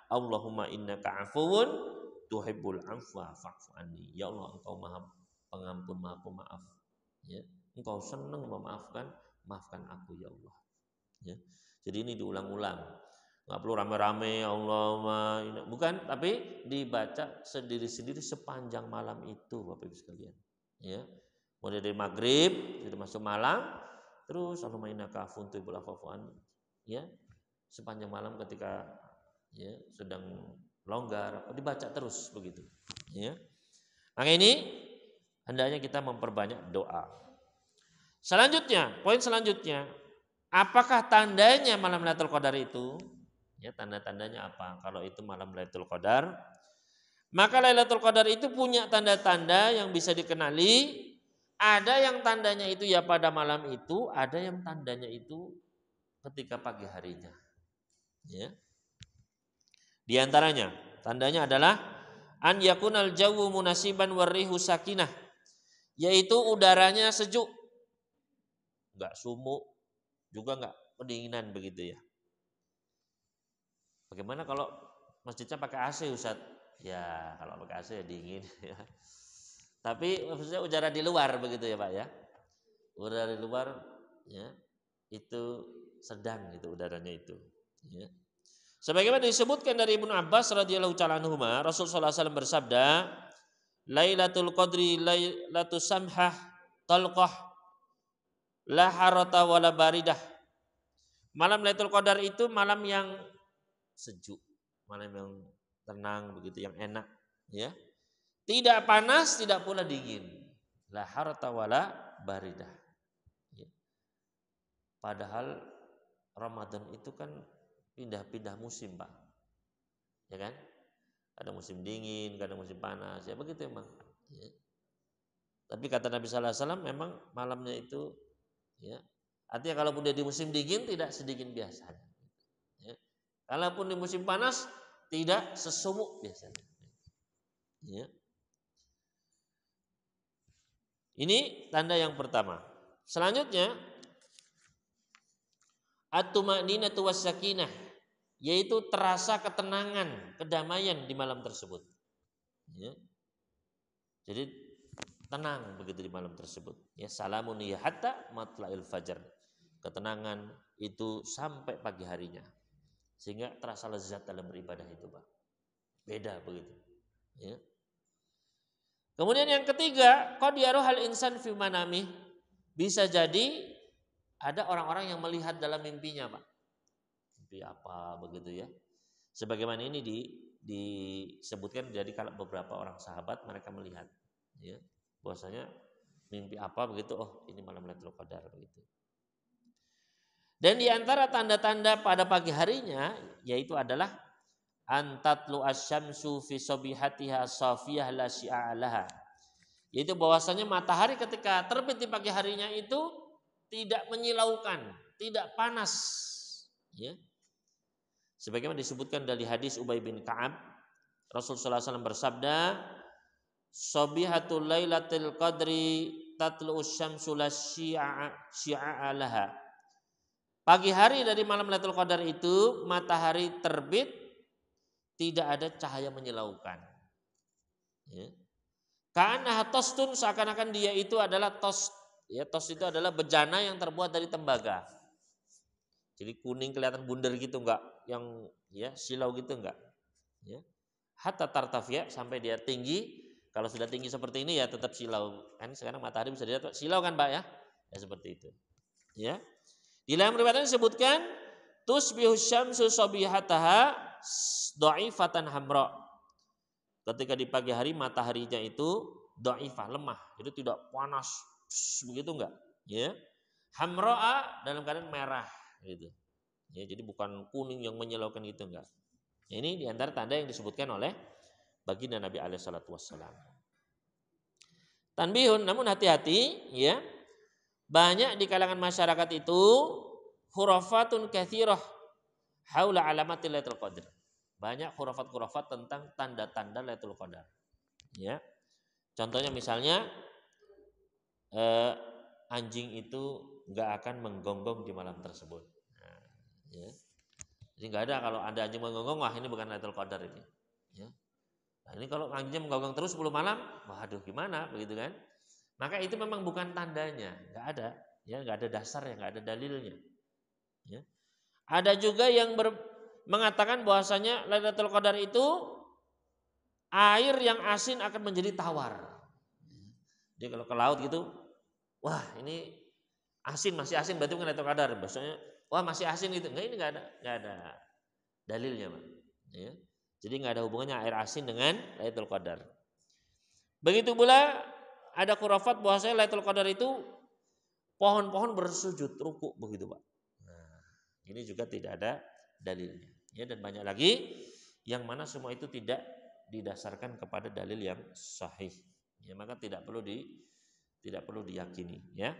Allahumma innaka afuwun tuhibbul afwa fa'fu anni." Ya Allah, Engkau Maha Pengampun, Maha Pemaaf. Ya. Engkau senang memaafkan, maafkan aku ya Allah. Ya. Jadi ini diulang-ulang. Nggak perlu rame-rame Allahumma, bukan, tapi dibaca sendiri-sendiri sepanjang malam itu Bapak Ibu sekalian. Ya. Mulai dari maghrib sudah masuk malam, terus Allahumma innaka afuwun tuhibbul afwa fa'fu anni. Ya. Sepanjang malam ketika ya sedang longgar dibaca terus begitu. Ya. Maka ini hendaknya kita memperbanyak doa. Selanjutnya, poin selanjutnya, apakah tandanya malam Lailatul Qadar itu? Ya, tanda-tandanya apa? Kalau itu malam Lailatul Qadar, maka Lailatul Qadar itu punya tanda-tanda yang bisa dikenali. Ada yang tandanya itu ya pada malam itu, ada yang tandanya itu ketika pagi harinya. Ya. Di antaranya, tandanya adalah an yakunal jawu munasiban warrihu sakinah, yaitu udaranya sejuk. Enggak sumuk, juga enggak kedinginan begitu ya. Bagaimana kalau masjidnya pakai AC Ustaz? Ya, kalau pakai AC ya dingin ya. Tapi maksudnya udara di luar begitu ya Pak ya. Udara di luar ya itu sedang gitu udaranya itu ya. Sebagaimana disebutkan dari Ibnu Abbas radhiyallahu taala anhuma, Rasul sallallahu alaihi wasallam bersabda, "Lailatul Qadri lailatus samhah talqah la harata wala baridah." Malam Lailatul Qadar itu malam yang sejuk, malam yang tenang begitu, yang enak, ya. Tidak panas, tidak pula dingin. La harata wala baridah. Ya. Padahal Ramadan itu kan pindah-pindah musim, Pak. Ya kan? Ada musim dingin, kadang musim panas, ya begitu emang. Ya. Tapi kata Nabi sallallahu alaihi wasallam memang malamnya itu ya, artinya kalaupun dia di musim dingin tidak sedingin biasanya. Ya. Kalaupun di musim panas tidak sesumuk biasanya. Ya. Ini tanda yang pertama. Selanjutnya at-tuma'ninatu was-sakinah, yaitu terasa ketenangan, kedamaian di malam tersebut. Ya. Jadi tenang begitu di malam tersebut. Ya, salamun ya hatta matla'il fajar. Ketenangan itu sampai pagi harinya. Sehingga terasa lezat dalam beribadah itu, Pak. Beda begitu. Ya. Kemudian yang ketiga, qad yaruhal insan fi manamih. Bisa jadi ada orang-orang yang melihat dalam mimpinya, Pak. Mimpi apa begitu ya. Sebagaimana ini disebutkan jadi kalau beberapa orang sahabat mereka melihat ya, bahwasanya mimpi apa begitu, oh ini malam Lailatul Qadar begitu. Dan di antara tanda-tanda pada pagi harinya yaitu adalah antatlu asyamsu fi sabihatiha safiyah la syi'alaha. Yaitu bahwasanya matahari ketika terbit di pagi harinya itu tidak menyilaukan, tidak panas. Ya. Sebagaimana disebutkan dari hadis Ubay bin Ka'ab, Rasulullah SAW bersabda, "Sabihatul lailatul qadri tatlu asyamsu la syi'alaha." Pagi hari dari malam Lailatul Qadar itu matahari terbit, tidak ada cahaya menyilaukan. Ya. Karena tostun, seakan-akan dia itu adalah tos. Ya, tos itu adalah bejana yang terbuat dari tembaga. Jadi kuning kelihatan bundar gitu enggak, yang ya silau gitu enggak. Ya. Hatta tartafia, sampai dia tinggi. Kalau sudah tinggi seperti ini ya tetap silau. Kan sekarang matahari bisa dilihat silau kan Pak ya? Ya seperti itu. Ya. Di dalam riwayat disebutkan tusbihu syamsu sabihataha dhaifatan hamra. Ketika di pagi hari mataharinya itu dhaifah, lemah. Jadi tidak panas begitu enggak, ya. Hamro'a dalam keadaan merah gitu. Ya, jadi bukan kuning yang menyilaukan gitu enggak. Ini diantara tanda yang disebutkan oleh baginda Nabi alaihi salatu wassalam. Tanbihun, namun hati-hati ya. Banyak di kalangan masyarakat itu khurafatun katsirah haula alamatil Lailatul Qadar. Banyak khurafat-khurafat tentang tanda-tanda Lailatul Qadar. Ya. Contohnya misalnya anjing itu nggak akan menggonggong di malam tersebut. Nah, ya. Jadi nggak ada kalau ada anjing menggonggong, wah ini bukan Lailatul Qadar ini. Ya. Nah, ini kalau anjing menggonggong terus 10 malam, waduh gimana begitu kan? Maka itu memang bukan tandanya, nggak ada, ya nggak ada dasarnya, nggak ada dalilnya. Ya. Ada juga yang mengatakan bahwasanya Lailatul Qadar itu air yang asin akan menjadi tawar. Jadi kalau ke laut gitu, wah ini asin, masih asin berarti bukan Lailatul Qadar. Biasanya wah masih asin gitu. Enggak, ini nggak ada dalilnya, Pak. Ya. Jadi nggak ada hubungannya air asin dengan Lailatul Qadar. Begitu pula ada khurafat bahwasanya Lailatul Qadar itu pohon-pohon bersujud ruku begitu, Pak. Nah, ini juga tidak ada dalilnya. Ya, dan banyak lagi yang mana semua itu tidak didasarkan kepada dalil yang sahih. Ya, maka tidak perlu diyakini, ya.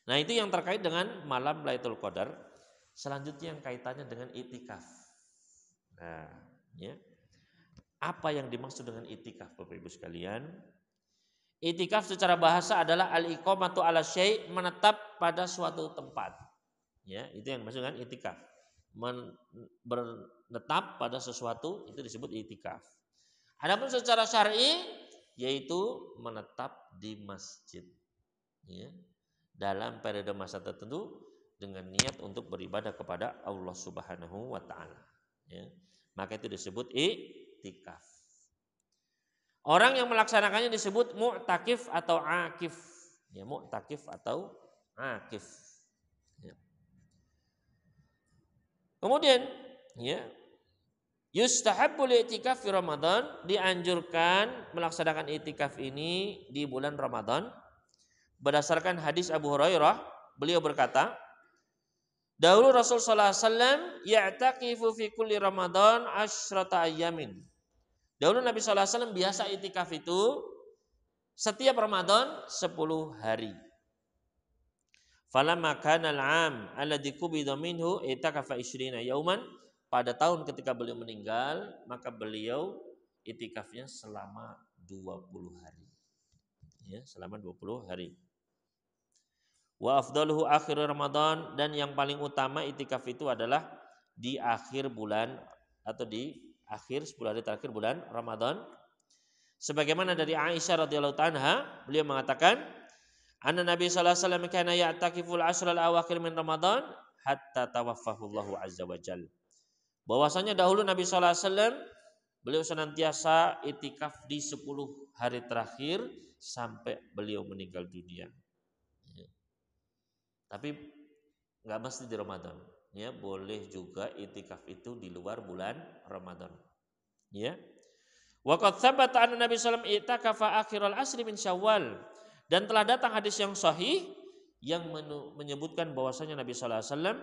Nah, itu yang terkait dengan malam Lailatul Qadar. Selanjutnya yang kaitannya dengan itikaf. Nah, ya. Apa yang dimaksud dengan itikaf, Bapak Ibu sekalian? Itikaf secara bahasa adalah al-iqamatu ala syai', menetap pada suatu tempat. Ya, itu yang dimaksud dengan itikaf. Menetap pada sesuatu itu disebut itikaf. Adapun secara syar'i yaitu menetap di masjid. Ya, dalam periode masa tertentu dengan niat untuk beribadah kepada Allah Subhanahu wa taala. Ya. Maka itu disebut i'tikaf. Orang yang melaksanakannya disebut mu'takif atau akif. Ya, mu'takif atau akif. Ya. Kemudian, ya, yustahabbul i'tikaf fi Ramadan, dianjurkan melaksanakan i'tikaf ini di bulan Ramadan. Berdasarkan hadis Abu Hurairah, beliau berkata, dahulu Rasul sallallahu alaihi wasallam ya'takifu fi kulli Ramadan asyrata ayyamin. Dahulu Nabi sallallahu alaihi wasallam biasa itikaf itu setiap Ramadan 10 hari. Falamma kana al-'am alladzi qubida minhu itakafa 20 yauman. Pada tahun ketika beliau meninggal, maka beliau itikafnya selama 20 hari. Ya, selama 20 hari. Wa afdaluhu akhir Ramadan, dan yang paling utama itikaf itu adalah di akhir bulan atau di akhir 10 hari terakhir bulan Ramadan. Sebagaimana dari Aisyah radhiyallahu anha, beliau mengatakan, anna Nabi sallallahu alaihi wasallam kana ya'takiful ashral awakhir min Ramadan hatta tawaffahu Allahu azza wa jalla. Bahwasanya dahulu Nabi sallallahu alaihi wasallam beliau senantiasa itikaf di 10 hari terakhir sampai beliau meninggal dunia. Ya. Tapi enggak mesti di Ramadan. Ya, boleh juga itikaf itu di luar bulan Ramadan. Ya. Wa qad tsabata anna Nabi sallallahu alaihi wasallam itakafa akhiral asri min Syawal. Dan telah datang hadis yang sahih yang menyebutkan bahwasanya Nabi sallallahu alaihi wasallam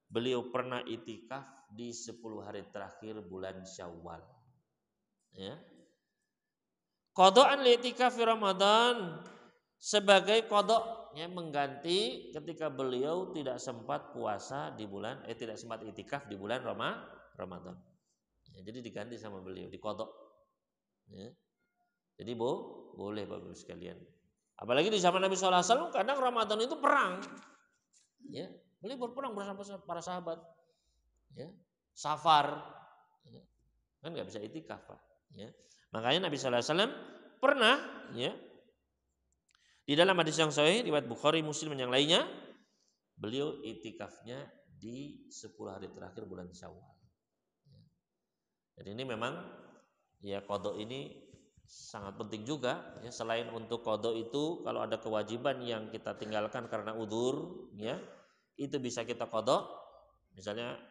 beliau pernah itikaf di 10 hari terakhir bulan Syawal. Ya. Qada'an li itikaf fi Ramadan, sebagai qada', ya, mengganti ketika beliau tidak sempat puasa di bulan tidak sempat itikaf di bulan Ramadan. Ya, jadi diganti sama beliau, diqada'. Ya. Jadi boleh Bapak Ibu sekalian. Apalagi di zaman Nabi sallallahu alaihi wasallam kadang Ramadan itu perang. Ya, beliau berperang bersama para sahabat. Ya, safar. Ya. Kan enggak bisa itikaf, Pak. Ya. Makanya Nabi sallallahu alaihi wasallam pernah, ya, di dalam hadis yang sahih riwayat Bukhari, Muslim dan yang lainnya, beliau itikafnya di 10 hari terakhir bulan Syawal. Ya. Jadi ini memang, ya, qada ini sangat penting juga, ya. Selain untuk qada itu, kalau ada kewajiban yang kita tinggalkan karena udzur, ya, itu bisa kita qada. Misalnya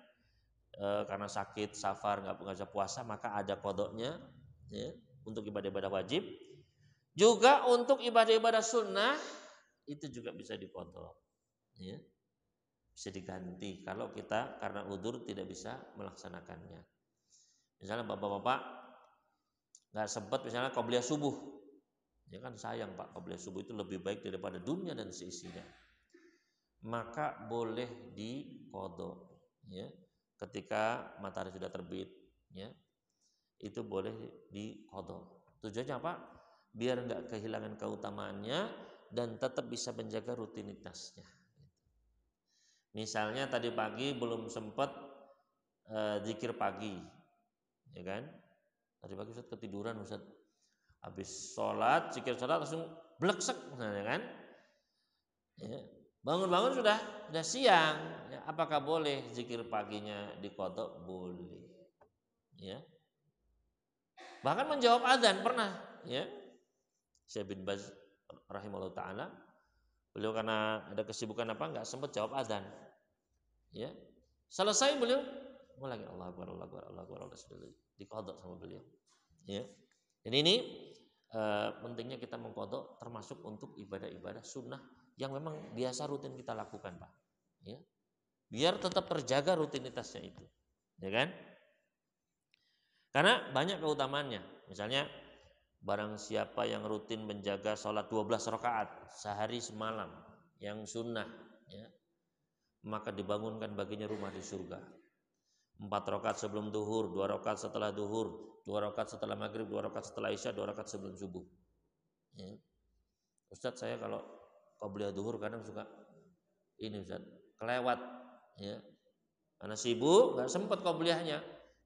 karena sakit, safar, nggak bisa puasa, maka ada qadanya, ya, untuk ibadah-ibadah wajib. Juga untuk ibadah-ibadah sunnah itu juga bisa diqadha. Ya. Bisa diganti kalau kita karena udzur tidak bisa melaksanakannya. Misalnya bapak-bapak nggak sempat misalnya qobliyah subuh. Ya kan sayang Pak, qobliyah subuh itu lebih baik daripada dunia dan seisinya. Maka boleh diqadha, ya. Ketika matahari sudah terbit, ya. Itu boleh diqadha. Tujuannya apa? Biar nggak kehilangan keutamaannya dan tetap bisa menjaga rutinitasnya. Misalnya tadi pagi belum sempat zikir pagi, ya kan? Tadi pagi Ustaz ketiduran Ustaz. Habis sholat, zikir sholat langsung bleksek, ya kan? Ya. Bangun-bangun sudah siang. Ya, apakah boleh zikir paginya diqadha? Boleh. Ya. Bahkan menjawab adzan pernah, ya. Syekh bin Baz rahimahullah taala, beliau karena ada kesibukan enggak sempat jawab adzan. Ya. Selesai beliau mulai Allahu Akbar, Allahu Akbar, Allahu Akbar, diqadha sama beliau. Ya. Jadi ini pentingnya kita mengqadha termasuk untuk ibadah-ibadah sunnah yang memang biasa rutin kita lakukan, Pak. Ya. Biar tetap terjaga rutinitasnya itu. Ya kan? Karena banyak keutamaannya. Misalnya barang siapa yang rutin menjaga sholat 12 rakaat sehari semalam yang sunnah, ya, maka dibangunkan baginya rumah di surga. 4 rakaat sebelum duhur, 2 rakaat setelah duhur, 2 rakaat setelah maghrib, 2 rakaat setelah isya, 2 rakaat sebelum subuh. Ya. Ustadz saya kalau qobliyah duhur kadang suka ini Ustadz kelewat, ya, karena sibuk nggak sempat qobliyahnya,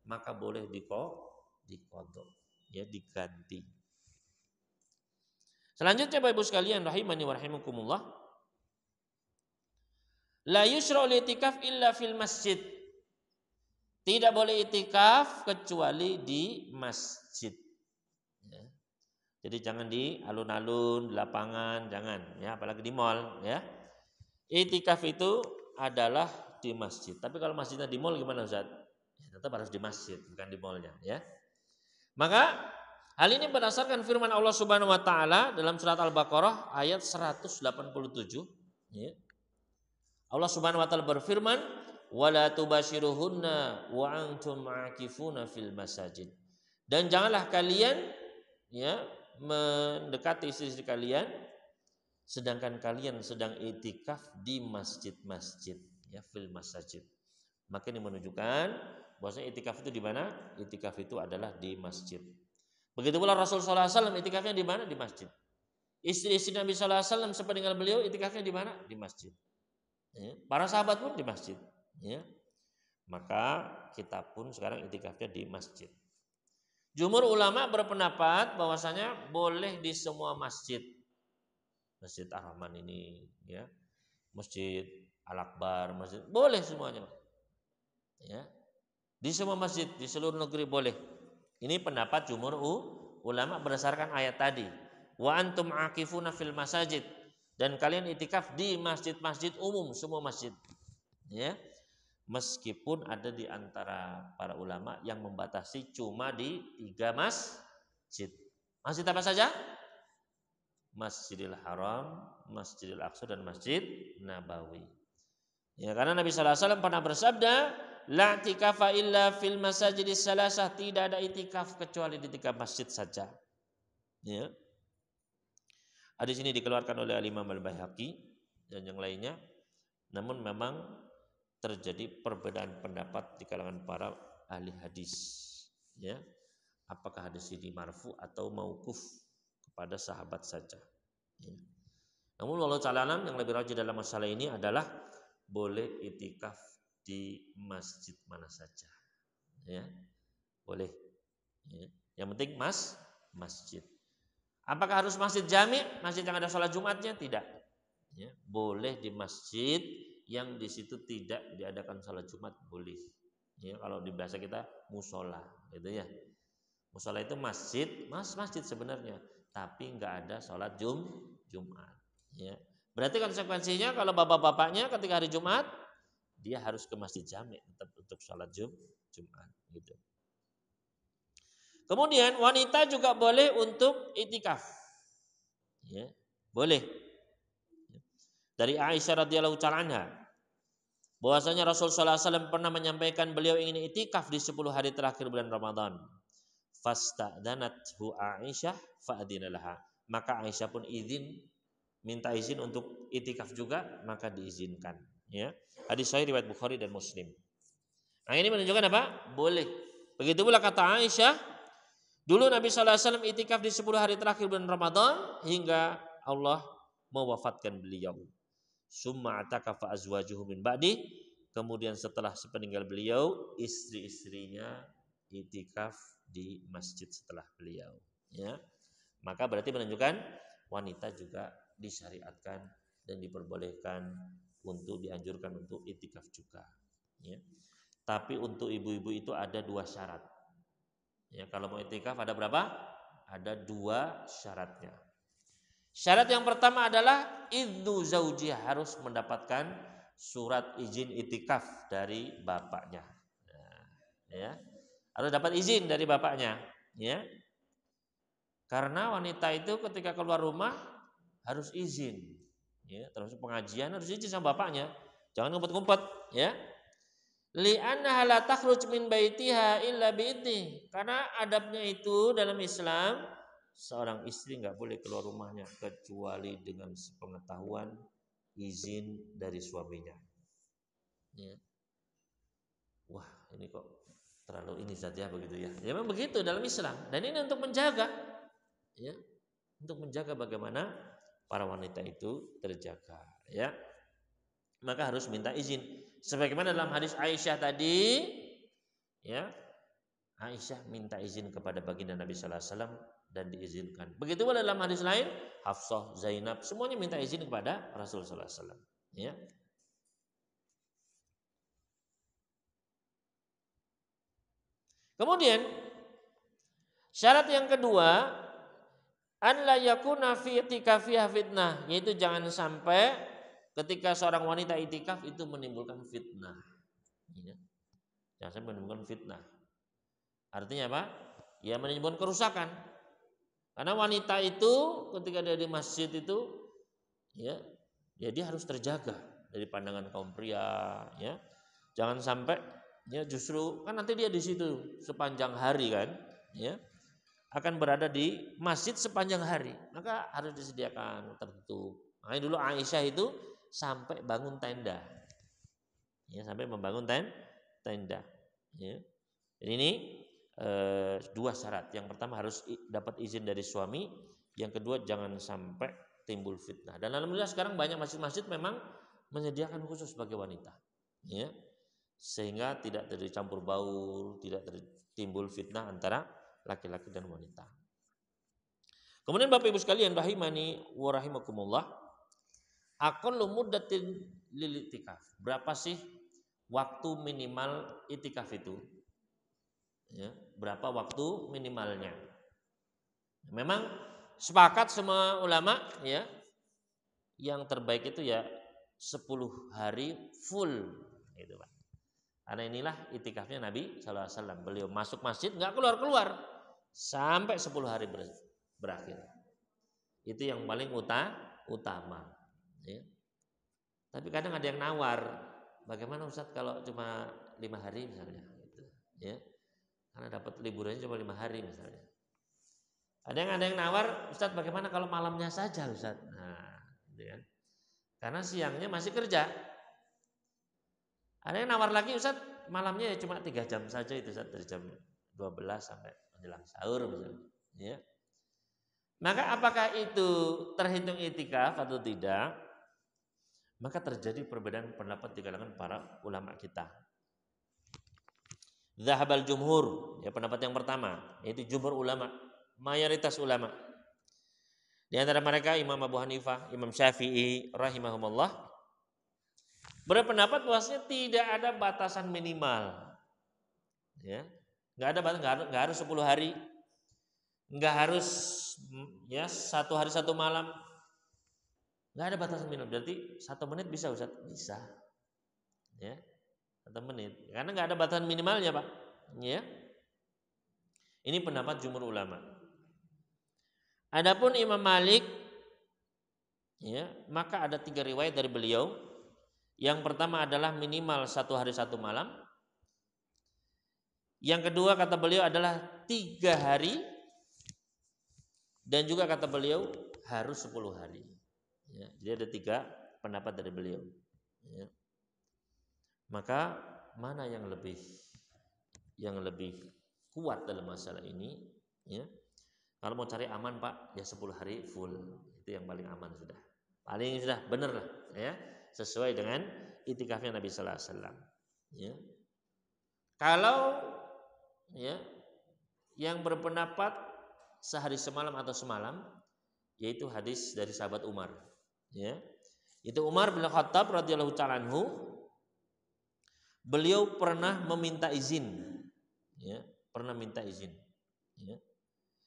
maka boleh diqadha, ya, diganti. Selanjutnya Bapak Ibu sekalian rahimani wa rahimakumullah, la yusra' li'tikaf illa fil masjid. Tidak boleh itikaf kecuali di masjid. Ya. Jadi jangan di alun-alun, di lapangan, jangan, ya, apalagi di mal, ya. Itikaf itu adalah di masjid. Tapi kalau masjidnya di mal gimana Ustaz? Ya, tetap harus di masjid, bukan di malnya, ya. Maka hal ini berdasarkan firman Allah Subhanahu wa taala dalam surat Al-Baqarah ayat 187, ya. Allah Subhanahu wa taala berfirman, "Wala tubashiruhunna wa antum aakifuna fil masajid." Dan janganlah kalian, ya, mendekati istri-istri kalian sedangkan kalian sedang itikaf di masjid-masjid, ya, fil masajid. Maka ini menunjukkan bahwasanya itikaf itu di mana? Itikaf itu adalah di masjid. Begitu pula Rasul sallallahu alaihi wasallam itikafnya di mana? Di masjid. Istri-istri Nabi sallallahu alaihi wasallam sepeninggal beliau itikafnya di mana? Di masjid. Ya. Para sahabat pun di masjid, ya. Maka kita pun sekarang itikafnya di masjid. Jumhur ulama berpendapat bahwasanya boleh di semua masjid. Masjid Ar-Rahman ini, ya. Masjid Al-Akbar, masjid boleh semuanya. Ya. Di semua masjid di seluruh negeri boleh. Ini pendapat jumhur ulama berdasarkan ayat tadi. Wa antum aakifuna fil masajid. Dan kalian itikaf di masjid-masjid umum, semua masjid. Ya. Meskipun ada di antara para ulama yang membatasi cuma di 3 masjid. Masjid apa saja? Masjidil Haram, Masjidil Aqsa dan Masjid Nabawi. Ya, karena Nabi sallallahu alaihi wasallam pernah bersabda, la i'tikafa illa fil masajidis salasah, tidak ada itikaf kecuali di 3 masjid saja. Ya. Hadis ini dikeluarkan oleh Imam Al-Baihaqi dan yang lainnya. Namun memang terjadi perbedaan pendapat di kalangan para ahli hadis, ya. Apakah hadis ini marfu atau mauquf kepada sahabat saja, ya. Namun wallahu ta'ala alam, yang lebih rajih dalam masalah ini adalah boleh itikaf di masjid mana saja, ya. Boleh, ya. Yang penting masjid. Apakah harus masjid jami', masjid yang ada sholat Jumatnya? Tidak, ya. Boleh di masjid yang di situ tidak diadakan sholat Jumat, boleh. Ya, kalau di bahasa kita musola, gitu ya. Musola itu masjid sebenarnya, tapi nggak ada sholat Jumat. Ya. Berarti konsekuensinya kalau bapak-bapaknya ketika hari Jumat dia harus ke masjid jami' tetap untuk sholat Jumat, gitu. Kemudian wanita juga boleh untuk itikaf. Ya, boleh. Dari Aisyah radhiyallahu taala anha bahwasanya Rasulullah SAW pernah menyampaikan beliau ingin itikaf di 10 hari terakhir bulan Ramadan. Fasta'danathu Aisyah fa'adinalaha. Maka Aisyah pun minta izin untuk itikaf juga, maka diizinkan. Ya, hadis sahih riwayat Bukhari dan Muslim. Nah, ini menunjukkan apa? Boleh. Begitu pula kata Aisyah, dulu Nabi sallallahu alaihi wasallam itikaf di 10 hari terakhir bulan Ramadan hingga Allah mewafatkan beliau. Summa atakafa azwajuhu min ba'di. Kemudian setelah sepeninggal beliau, istri-istrinya itikaf di masjid setelah beliau. Ya, maka berarti menunjukkan wanita juga disyariatkan dan diperbolehkan untuk dianjurkan untuk itikaf juga. Ya. Tapi untuk ibu-ibu itu ada 2 syarat. Ya, kalau mau itikaf ada berapa? Ada 2 syaratnya. Syarat yang pertama adalah idzu zauji, harus mendapatkan surat izin itikaf dari bapaknya. Nah, ya. Harus dapat izin dari bapaknya, ya. Karena wanita itu ketika keluar rumah harus izin, ya, termasuk pengajian harus izin sama bapaknya. Jangan ngumpet-ngumpet, ya. Li'annaha la takhruj min baitiha illa bi'idni. Karena adabnya itu dalam Islam, seorang istri enggak boleh keluar rumahnya kecuali dengan sepengetahuan izin dari suaminya. Ya. Wah, ini kok terlalu ini saja begitu ya. Ya memang begitu dalam Islam. Dan ini untuk menjaga, ya, untuk menjaga bagaimana para wanita itu terjaga, ya. Maka harus minta izin. Sebagaimana dalam hadis Aisyah tadi, ya, Aisyah minta izin kepada baginda Nabi sallallahu alaihi wasallam dan diizinkan. Begitu pula dalam hadis lain, Hafsah, Zainab, semuanya minta izin kepada Rasul sallallahu alaihi wasallam, ya. Kemudian syarat yang kedua, an la yakuna fi itikafiha fitnah, yaitu jangan sampai ketika seorang wanita itikaf itu menimbulkan fitnah. Ya. Jangan sampai menimbulkan fitnah. Artinya apa? Ya menimbulkan kerusakan. Karena wanita itu ketika dia di masjid itu, ya dia harus terjaga dari pandangan kaum pria, ya. Jangan sampai ya justru kan nanti dia di situ sepanjang hari kan, ya. Akan berada di masjid sepanjang hari, maka harus disediakan tertutup. Makanya dulu Aisyah itu sampai bangun tenda, ya, sampai membangun tenda. Ya. Jadi ini 2 syarat. Yang pertama harus dapat izin dari suami, yang kedua jangan sampai timbul fitnah. Dan alhamdulillah sekarang banyak masjid-masjid memang menyediakan khusus bagi wanita, ya, sehingga tidak tercampur baur, tidak timbul fitnah antara laki-laki dan wanita. Kemudian Bapak Ibu sekalian rahimani wa rahimakumullah, aqallu muddatin lil itikaf. Berapa sih waktu minimal itikaf itu? Ya, berapa waktu minimalnya? Memang sepakat semua ulama, ya, yang terbaik itu ya 10 hari full gitu, Pak. Karena inilah itikafnya Nabi sallallahu alaihi wasallam. Beliau masuk masjid enggak keluar-keluar sampai 10 hari berakhir. Itu yang paling utama, ya. Tapi kadang ada yang nawar, bagaimana Ustaz kalau cuma 5 hari misalnya gitu, ya. Karena dapat liburannya cuma 5 hari misalnya. Ada yang nawar, Ustaz bagaimana kalau malamnya saja Ustaz? Nah, gitu kan. Karena siangnya masih kerja. Ada yang nawar lagi, Ustaz malamnya ya cuma 3 jam saja itu Ustaz, dari jam 12 sampai menjelang sahur misalnya, ya. Maka apakah itu terhitung itikaf atau tidak? Maka terjadi perbedaan pendapat di kalangan para ulama kita. Zahabal jumhur, ya, pendapat yang pertama, yaitu jumhur ulama, mayoritas ulama. Di antara mereka Imam Abu Hanifah, Imam Syafi'i rahimahumullah berpendapat bahwasanya tidak ada batasan minimal. Ya. Enggak harus 10 hari. Enggak harus ya 1 hari 1 malam. Enggak ada batasan minimal. Berarti 1 menit bisa Ustaz? Bisa. Ya. 1 menit. Karena enggak ada batasan minimalnya, Pak. Ya. Ini pendapat jumhur ulama. Adapun Imam Malik ya, maka ada 3 riwayat dari beliau. Yang pertama adalah minimal 1 hari 1 malam. Yang kedua kata beliau adalah 3 hari. Dan juga kata beliau harus 10 hari. Ya, jadi ada 3 pendapat dari beliau. Ya. Maka mana yang lebih kuat dalam masalah ini? Ya. Kalau mau cari aman Pak, ya 10 hari full. Itu yang paling aman sudah. Paling sudah benar lah, ya, sesuai dengan itikafnya Nabi sallallahu alaihi wasallam. Ya. Kalau ya yang berpendapat sehari semalam atau semalam, yaitu hadis dari sahabat Umar. Ya. Itu Umar bin Khattab radhiyallahu ta'ala anhu, beliau pernah meminta izin. Ya, pernah minta izin. Ya.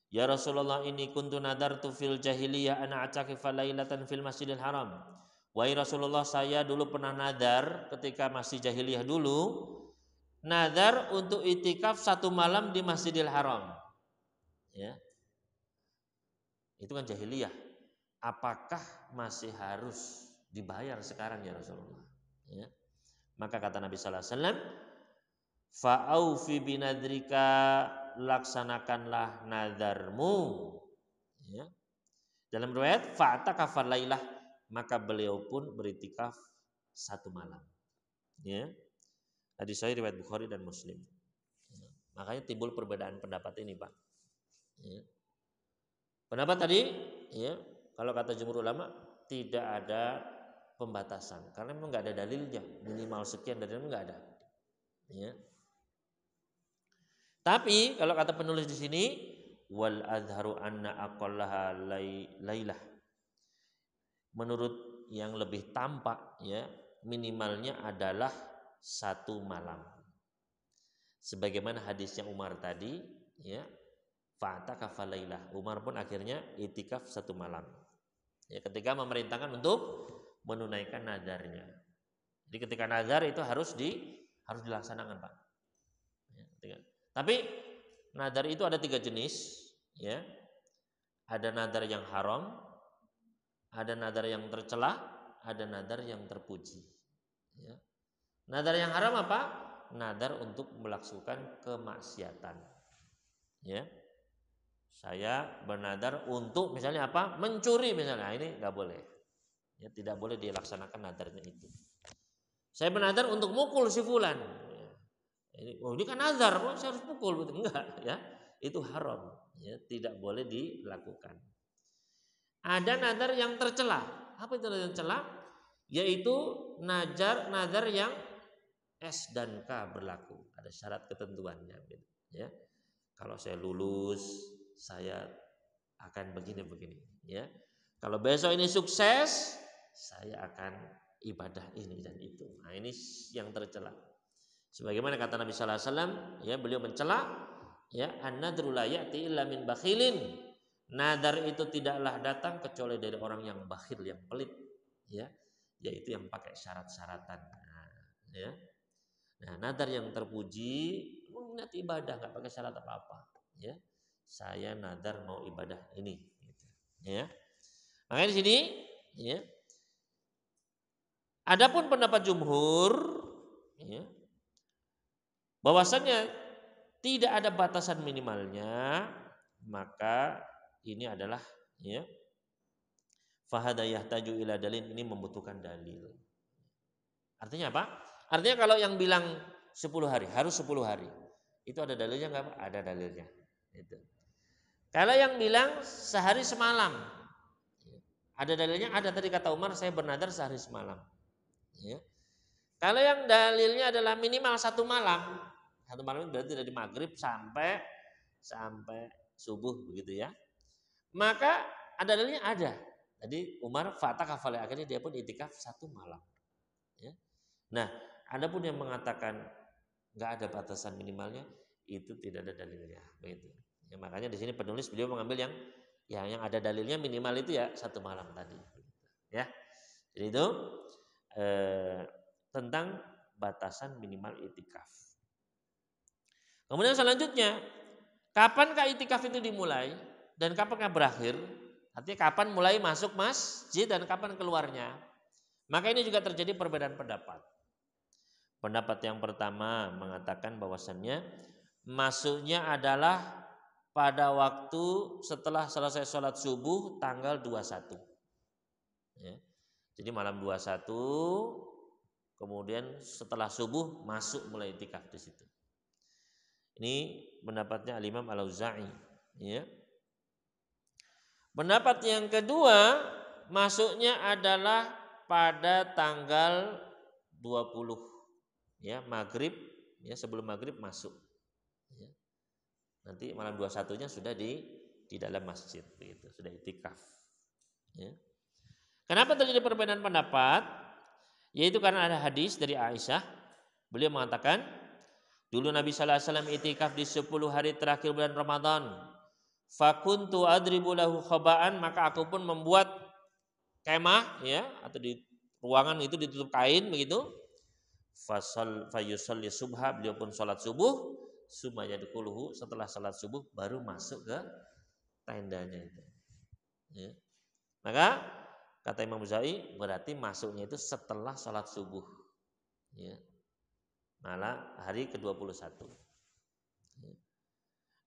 Ya Rasulullah, ini kuntu nadartu fil jahiliyah ana atakifa lailatan fil Masjidil Haram. Wahai Rasulullah, saya dulu pernah nadar ketika masih jahiliyah dulu, nadar untuk itikaf 1 malam di Masjidil Haram. Ya. Itu kan jahiliyah. Apakah masih harus dibayar sekarang ya Rasulullah? Ya. Maka kata Nabi sallallahu alaihi wasallam, fa'aufi binadrika, laksanakanlah nadarmu. Ya. Dalam riwayat fa'atakafal lailah, maka beliau pun beritikaf 1 malam. Ya. Hadis sahih riwayat Bukhari dan Muslim. Ya. Makanya timbul perbedaan pendapat ini, Pak. Ya. Pendapat tadi, ya, kalau kata jumhur ulama tidak ada pembatasan karena memang nggak ada dalilnya, minimal sekian dari nggak ada. Ya. Tapi kalau kata penulis di sini, wal adharu anna aqallaha lailah. Menurut yang lebih tampak, ya, minimalnya adalah 1 malam. Sebagaimana hadisnya Umar tadi, ya. Fa'atakafa lailah. Umar pun akhirnya itikaf 1 malam. Ya, ketika memerintahkan untuk menunaikan nadarnya. Jadi ketika nadar itu harus dilaksanakan, Pak. Ya, tapi nadar itu ada 3 jenis, ya. Ada nadar yang haram, ada nadar yang tercela, ada nadar yang terpuji. Ya. Nadar yang haram apa? Nadar untuk melakukan kemaksiatan. Ya. Saya bernadar untuk misalnya apa? Mencuri misalnya. Nah, ini nggak boleh. Ya, tidak boleh dilaksanakan nadarnya itu. Saya bernadar untuk mukul si fulan. Ini kan nazar, kok saya harus pukul? Enggak, ya. Itu haram, ya, tidak boleh dilakukan. Ada nadar yang tercela. Apa itu nadar yang tercela? Yaitu nadar yang S dan K berlaku. Ada syarat ketentuannya, ya. Kalau saya lulus, saya akan begini, ya. Kalau besok ini sukses, saya akan ibadah ini dan itu. Nah, ini yang tercela. Sebagaimana kata Nabi sallallahu alaihi wasallam, ya, beliau mencela, ya, an-nadru la ya'ti illa min bakhilin. Nadar itu tidaklah datang kecuali dari orang yang bakhil, yang pelit, ya, yaitu yang pakai syarat-syaratan. Nah, ya. Nah, nadar yang terpuji, niat ibadah enggak pakai syarat apa-apa, ya. Saya nadar mau ibadah ini, gitu, ya. Makanya di sini, ya. Adapun pendapat jumhur, ya, bahwasanya tidak ada batasan minimalnya, maka ini adalah, ya, fahada yahtaju ila dalil, ini membutuhkan dalil. Artinya apa? Artinya kalau yang bilang 10 hari, harus 10 hari. Itu ada dalilnya enggak, Pak? Ada dalilnya. Itu. Kalau yang bilang sehari semalam, ada dalilnya? Ada. Tadi kata Umar, saya bernadar sehari semalam. Ya. Kalau yang dalilnya adalah minimal 1 malam. 1 malam itu berarti dari maghrib sampai subuh begitu, ya. Maka ada dalilnya, ada. Jadi Umar fa'atakafal, akhirnya dia pun itikaf 1 malam. Ya. Nah, ada pun yang mengatakan nggak ada batasan minimalnya, itu tidak ada dalilnya, begitu. Ya, makanya di sini penulis beliau mengambil yang ada dalilnya minimal itu ya 1 malam tadi. Ya, jadi itu tentang batasan minimal itikaf. Kemudian selanjutnya, kapankah itikaf itu dimulai dan kapankah berakhir? Artinya kapan mulai masuk masjid dan kapan keluarnya. Maka ini juga terjadi perbedaan pendapat. Pendapat yang pertama mengatakan bahwasannya masuknya adalah pada waktu setelah selesai sholat subuh tanggal 21. Ya. Jadi malam 21, kemudian setelah subuh masuk mulai itikaf di situ. Ini pendapatnya Al-Imam Al-Auza'i. Ya. Pendapat yang kedua, masuknya adalah pada tanggal 20. Ya, maghrib, ya sebelum maghrib masuk. Ya. Nanti malam 21-nya sudah di dalam masjid, begitu, sudah itikaf. Ya. Kenapa terjadi perbedaan pendapat? Yaitu karena ada hadis dari Aisyah. Beliau mengatakan, dulu Nabi sallallahu alaihi wasallam itikaf di 10 hari terakhir bulan Ramadan. Fakuntu adribu lahu khaba'an, maka aku pun membuat kemah, ya, atau di ruangan itu ditutup kain begitu. Fayusalli subha, beliau pun salat subuh, summa yadkhuluhu, setelah salat subuh baru masuk ke tendanya itu. Ya. Maka kata Imam Ghazali berarti masuknya itu setelah salat subuh. Ya. Malah hari ke-21. Ya.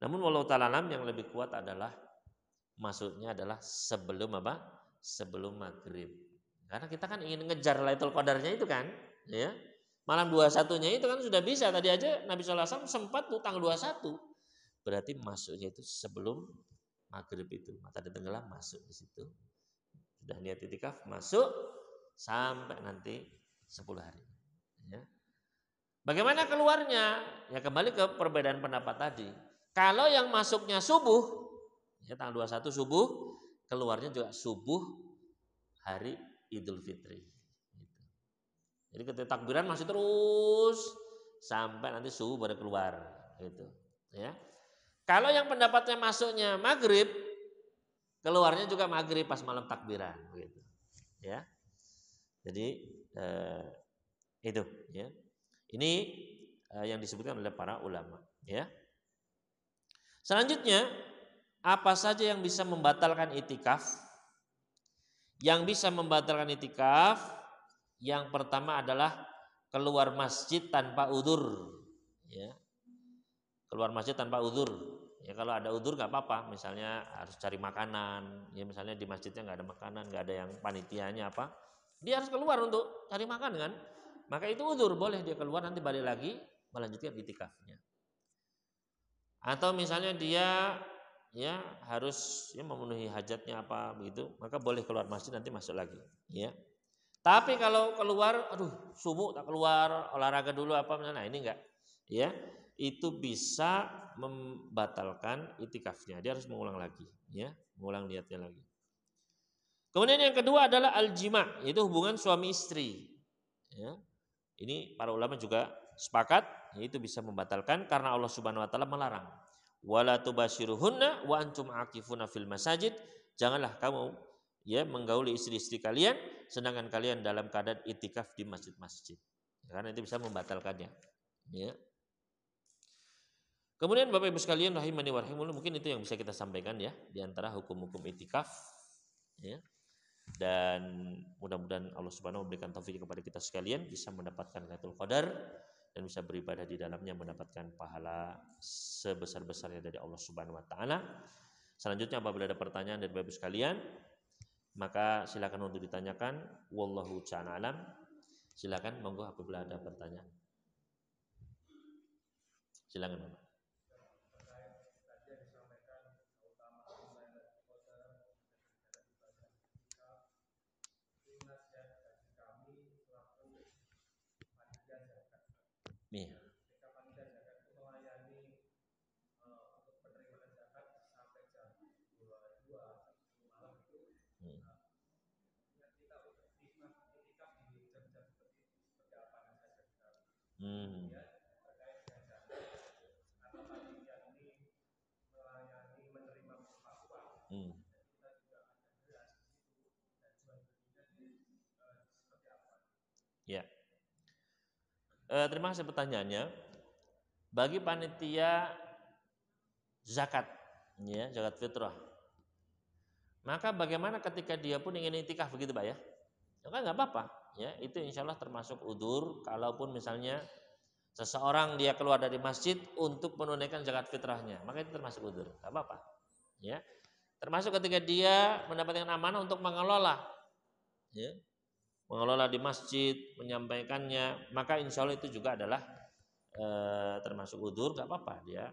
Namun walau ta'ala alam yang lebih kuat adalah maksudnya adalah sebelum apa? Sebelum maghrib. Karena kita kan ingin ngejar Lailatul Qadarnya itu kan, ya. Malam 21-nya itu kan sudah bisa. Tadi aja Nabi sallallahu alaihi wasallam sempat tuh tanggal 21. Berarti masuknya itu sebelum maghrib itu. Matahari tenggelam masuk di situ. Sudah niat itikaf masuk sampai nanti 10 hari. Ya. Bagaimana keluarnya? Ya kembali ke perbedaan pendapat tadi. Kalau yang masuknya subuh, ya tanggal 21 subuh, keluarnya juga subuh hari Idul Fitri. Jadi ketika takbiran masih terus sampai nanti subuh baru keluar, gitu. Ya. Kalau yang pendapatnya masuknya maghrib, keluarnya juga maghrib pas malam takbiran, gitu. Ya. Jadi itu, ya. Ini yang disebutkan oleh para ulama, ya. Selanjutnya, apa saja yang bisa membatalkan itikaf? Yang bisa membatalkan itikaf, yang pertama adalah keluar masjid tanpa udzur. Ya. Keluar masjid tanpa udzur. Ya kalau ada udzur nggak apa-apa. Misalnya harus cari makanan. Ya misalnya di masjidnya nggak ada makanan, nggak ada yang panitianya apa. Dia harus keluar untuk cari makan kan. Maka itu udzur, boleh dia keluar nanti balik lagi melanjutkan itikafnya. Atau misalnya dia ya harus ya memenuhi hajatnya apa begitu, maka boleh keluar masjid nanti masuk lagi, ya. Tapi kalau keluar, aduh subuh tak keluar, olahraga dulu apa, nah ini enggak, ya. Itu bisa membatalkan itikafnya. Dia harus mengulang lagi, ya, mengulang niatnya lagi. Kemudian yang kedua adalah al-jima', yaitu hubungan suami istri. Ya. Ini para ulama juga sepakat, yaitu bisa membatalkan karena Allah Subhanahu wa taala melarang. Wala tubashiruhunna wa antum aqifuna fil masajid. Janganlah kamu ya menggauli istri-istri kalian sedangkan kalian dalam keadaan itikaf di masjid-masjid. Karena itu bisa membatalkannya. Ya. Kemudian Bapak Ibu sekalian rahimani wa rahimakumullah, mungkin itu yang bisa kita sampaikan ya di antara hukum-hukum itikaf, ya. Dan mudah-mudahan Allah Subhanahu memberikan taufik kepada kita sekalian bisa mendapatkan Lailatul Qadar dan bisa beribadah di dalamnya mendapatkan pahala sebesar-besarnya dari Allah Subhanahu wa taala. Selanjutnya apabila ada pertanyaan dari Bapak sekalian, maka silakan untuk ditanyakan. Wallahu ta'ala alam. Silakan monggo apabila ada pertanyaan. Silakan Bapak. Iya. Hmm. Hmm. Ya. Terima kasih pertanyaannya. Bagi panitia zakat, ya, zakat fitrah, Maka bagaimana ketika dia pun ingin itikaf begitu Pak ya? Ya kan nggak apa-apa. Ya, itu insya Allah termasuk udzur. Kalaupun misalnya seseorang dia keluar dari masjid untuk menunaikan zakat fitrahnya, maka itu termasuk udzur, nggak apa-apa. Ya, termasuk ketika dia mendapatkan amanah untuk mengelola, ya, mengelola di masjid, menyampaikannya, maka insya Allah itu juga adalah termasuk udzur, nggak apa-apa dia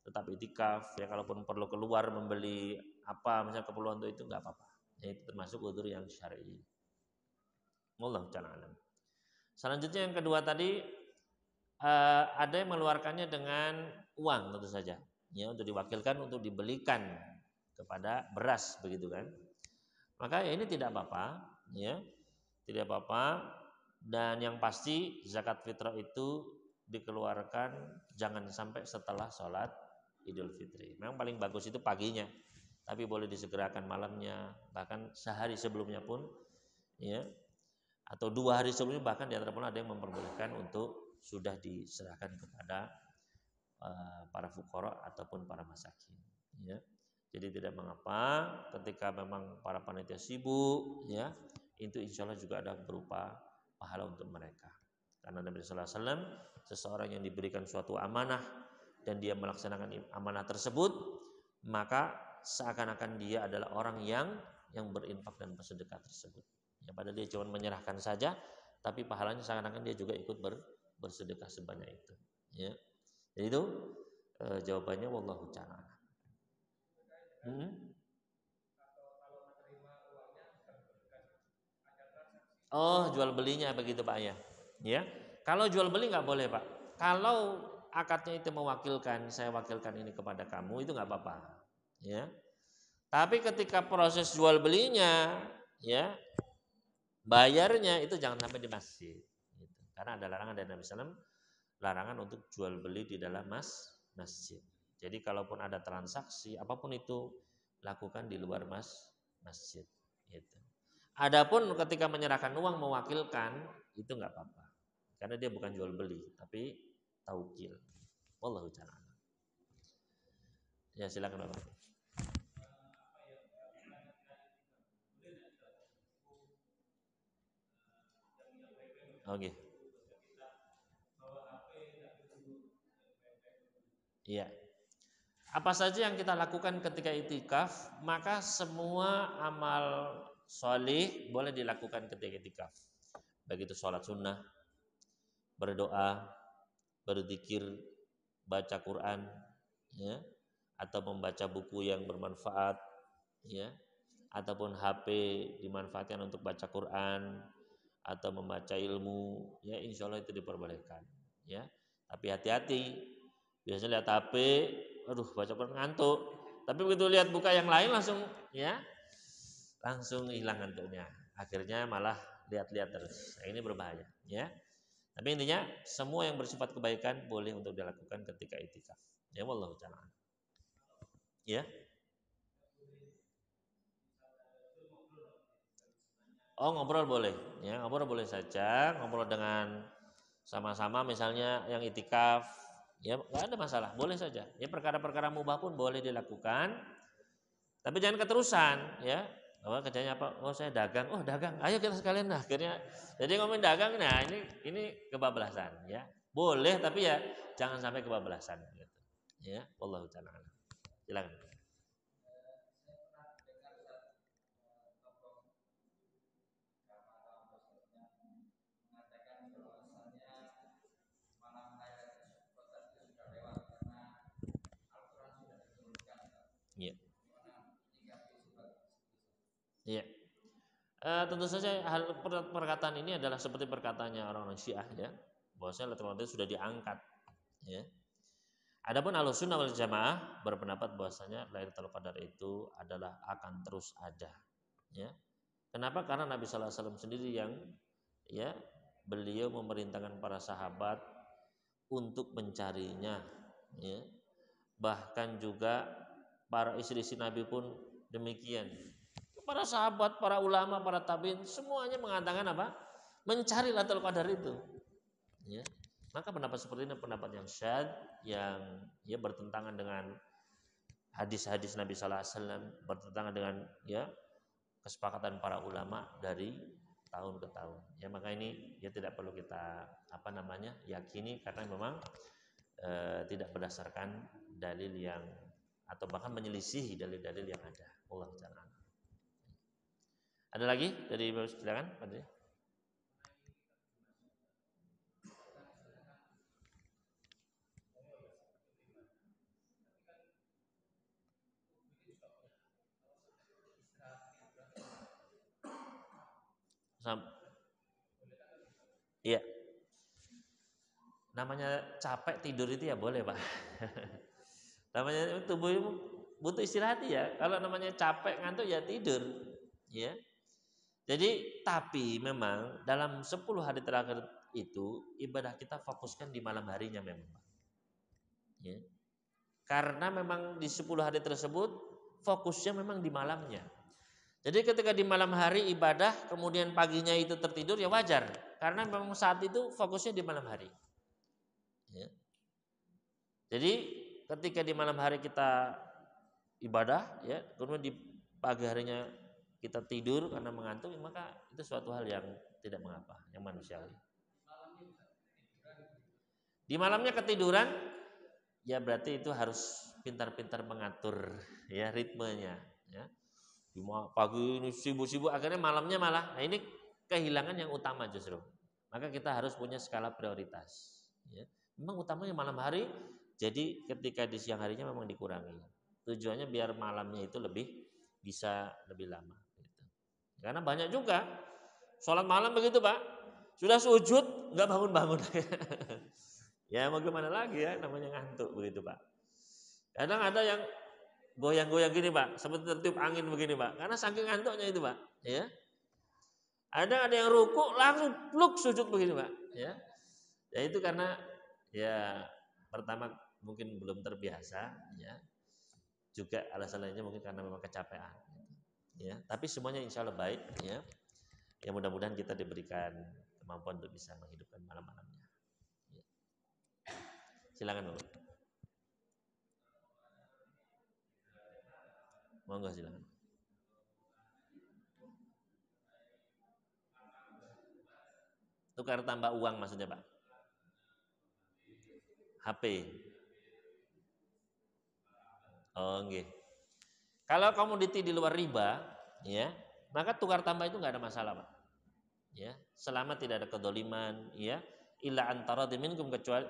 tetap itikaf. Ya, kalaupun perlu keluar membeli apa, misalnya keperluan itu nggak apa-apa. Ya, itu termasuk udzur yang syar'i. Wallahu ta'ala alam. Selanjutnya yang kedua tadi ada yang mengeluarkannya dengan uang tentu saja, ya, untuk diwakilkan untuk dibelikan kepada beras begitu kan. Maka ya ini tidak apa-apa, ya, tidak apa-apa. Dan yang pasti zakat fitrah itu dikeluarkan jangan sampai setelah sholat Idul Fitri. Memang paling bagus itu paginya, tapi boleh disegerakan malamnya, bahkan sehari sebelumnya pun, ya, atau 2 hari sebelumnya, bahkan di antara pun ada yang memperbolehkan untuk sudah diserahkan kepada para fuqara ataupun para masakin, ya. Jadi tidak mengapa ketika memang para panitia sibuk, ya, itu insya Allah juga ada berupa pahala untuk mereka. Karena Nabi sallallahu alaihi wasallam, seseorang yang diberikan suatu amanah dan dia melaksanakan amanah tersebut, maka seakan-akan dia adalah orang yang berinfak dan bersedekah tersebut. Ya, padahal dia cuma menyerahkan saja, tapi pahalanya seakan-akan dia juga ikut bersedekah sebanyak itu. Ya, jadi itu jawabannya wallahu ta'ala. Oh, jual belinya begitu Pak ya. Ya, kalau jual beli nggak boleh Pak. Kalau akadnya itu mewakilkan, saya wakilkan ini kepada kamu, itu nggak apa-apa. Ya. Tapi ketika proses jual belinya, ya, bayarnya itu jangan sampai di masjid. Gitu. Karena ada larangan dari Nabi SAW, larangan untuk jual beli di dalam masjid. Jadi kalaupun ada transaksi apapun itu, lakukan di luar masjid. Gitu. Adapun ketika menyerahkan uang mewakilkan itu nggak apa-apa, karena dia bukan jual beli tapi taukil. Wallahu ta'ala. Ya silakan Bapak. Oke. Iya. Apa saja yang kita lakukan ketika itikaf, maka semua amal solih boleh dilakukan ketika itikaf. Baik itu sholat sunnah, berdoa, berzikir, baca Quran, ya, atau membaca buku yang bermanfaat, ya, ataupun HP dimanfaatkan untuk baca Quran atau membaca ilmu, ya, insya Allah itu diperbolehkan, ya. Tapi hati-hati, biasanya lihat HP, aduh baca Quran ngantuk, tapi begitu lihat buka yang lain langsung, ya, langsung hilang ngantuknya, akhirnya malah lihat-lihat terus. Nah, ini berbahaya, ya. Tapi intinya semua yang bersifat kebaikan boleh untuk dilakukan ketika itikaf. Ya, wallahu ta'ala. Ya. Oh, ngobrol boleh, ya, ngobrol boleh saja, ngobrol dengan sama-sama misalnya yang itikaf, ya nggak ada masalah, boleh saja. Ya, perkara-perkara mubah pun boleh dilakukan, tapi jangan keterusan, ya. Oh, kerjanya apa? Oh, saya dagang. Oh, dagang. Ayo kita sekalian nah. Akhirnya jadi ngomongin dagang, nah ini kebablasan, ya. Boleh tapi ya jangan sampai kebablasan gitu. Ya, wallahu ta'ala. Silakan. Iya. Iya. Tentu saja hal perkataan ini adalah seperti perkataannya orang-orang Syiah, ya. Bahwasanya Lailatul Qadar sudah diangkat, ya. Adapun Ahlussunnah wal Jamaah berpendapat bahwasanya Lailatul Qadar itu adalah akan terus ada, ya. Kenapa? Karena Nabi sallallahu alaihi wasallam sendiri yang, ya, beliau memerintahkan para sahabat untuk mencarinya, ya. Bahkan juga para istri-istri Nabi pun demikian. Para sahabat, para ulama, para tabiin semuanya mengatakan apa? Mencari Lailatul Qadar itu. Ya. Maka pendapat seperti ini pendapat yang syadz, yang ya bertentangan dengan hadis-hadis Nabi sallallahu alaihi wasallam, bertentangan dengan, ya, kesepakatan para ulama dari tahun ke tahun. Ya maka ini ya tidak perlu kita yakini karena memang tidak berdasarkan dalil yang atau bahkan menyelisihi dalil-dalil yang ada. Allah Ta'ala. Ada lagi dari silakan Pak. Iya. Namanya capek tidur itu ya boleh, Pak. Namanya tubuh butuh istirahat ya. Kalau namanya capek ngantuk ya tidur, ya. Jadi tapi memang dalam 10 hari terakhir itu ibadah kita fokuskan di malam harinya memang, Pak. Ya. Karena memang di 10 hari tersebut fokusnya memang di malamnya. Jadi ketika di malam hari ibadah kemudian paginya itu tertidur ya wajar karena memang saat itu fokusnya di malam hari. Ya. Jadi ketika di malam hari kita ibadah ya kemudian di pagi harinya kita tidur karena mengantuk maka itu suatu hal yang tidak mengapa, yang manusiawi. Di malamnya ketiduran ya berarti itu harus pintar-pintar mengatur ya ritmenya ya. Pagi ini sibuk-sibuk akhirnya malamnya malah nah ini kehilangan yang utama justru. Maka kita harus punya skala prioritas ya. Memang utamanya malam hari jadi ketika di siang harinya memang dikurangi. Tujuannya biar malamnya itu bisa lebih lama gitu. Karena banyak juga sholat malam begitu Pak. Sudah sujud nggak bangun-bangun. Ya mau gimana lagi ya namanya ngantuk begitu Pak. Kadang ada yang goyang-goyang gini Pak, seperti tertiup angin begini Pak. Karena saking ngantuknya itu Pak, ya. Ada yang ruku langsung pluk sujud begini Pak, ya. Ya itu karena ya pertama mungkin belum terbiasa, ya. Juga alasan lainnya mungkin karena memang kecapean, ya. Tapi semuanya insya Allah baik, ya. Ya mudah-mudahan kita diberikan kemampuan untuk bisa menghidupkan malam-malamnya. Ya. Silakan dulu. Monggo silakan. Tukar tambah uang maksudnya Pak? HP. Oh nggih. Kalau komoditi di luar riba, ya, maka tukar tambah itu nggak ada masalah Pak. Ya, selama tidak ada kedoliman, ya, illa antara minkum kecuali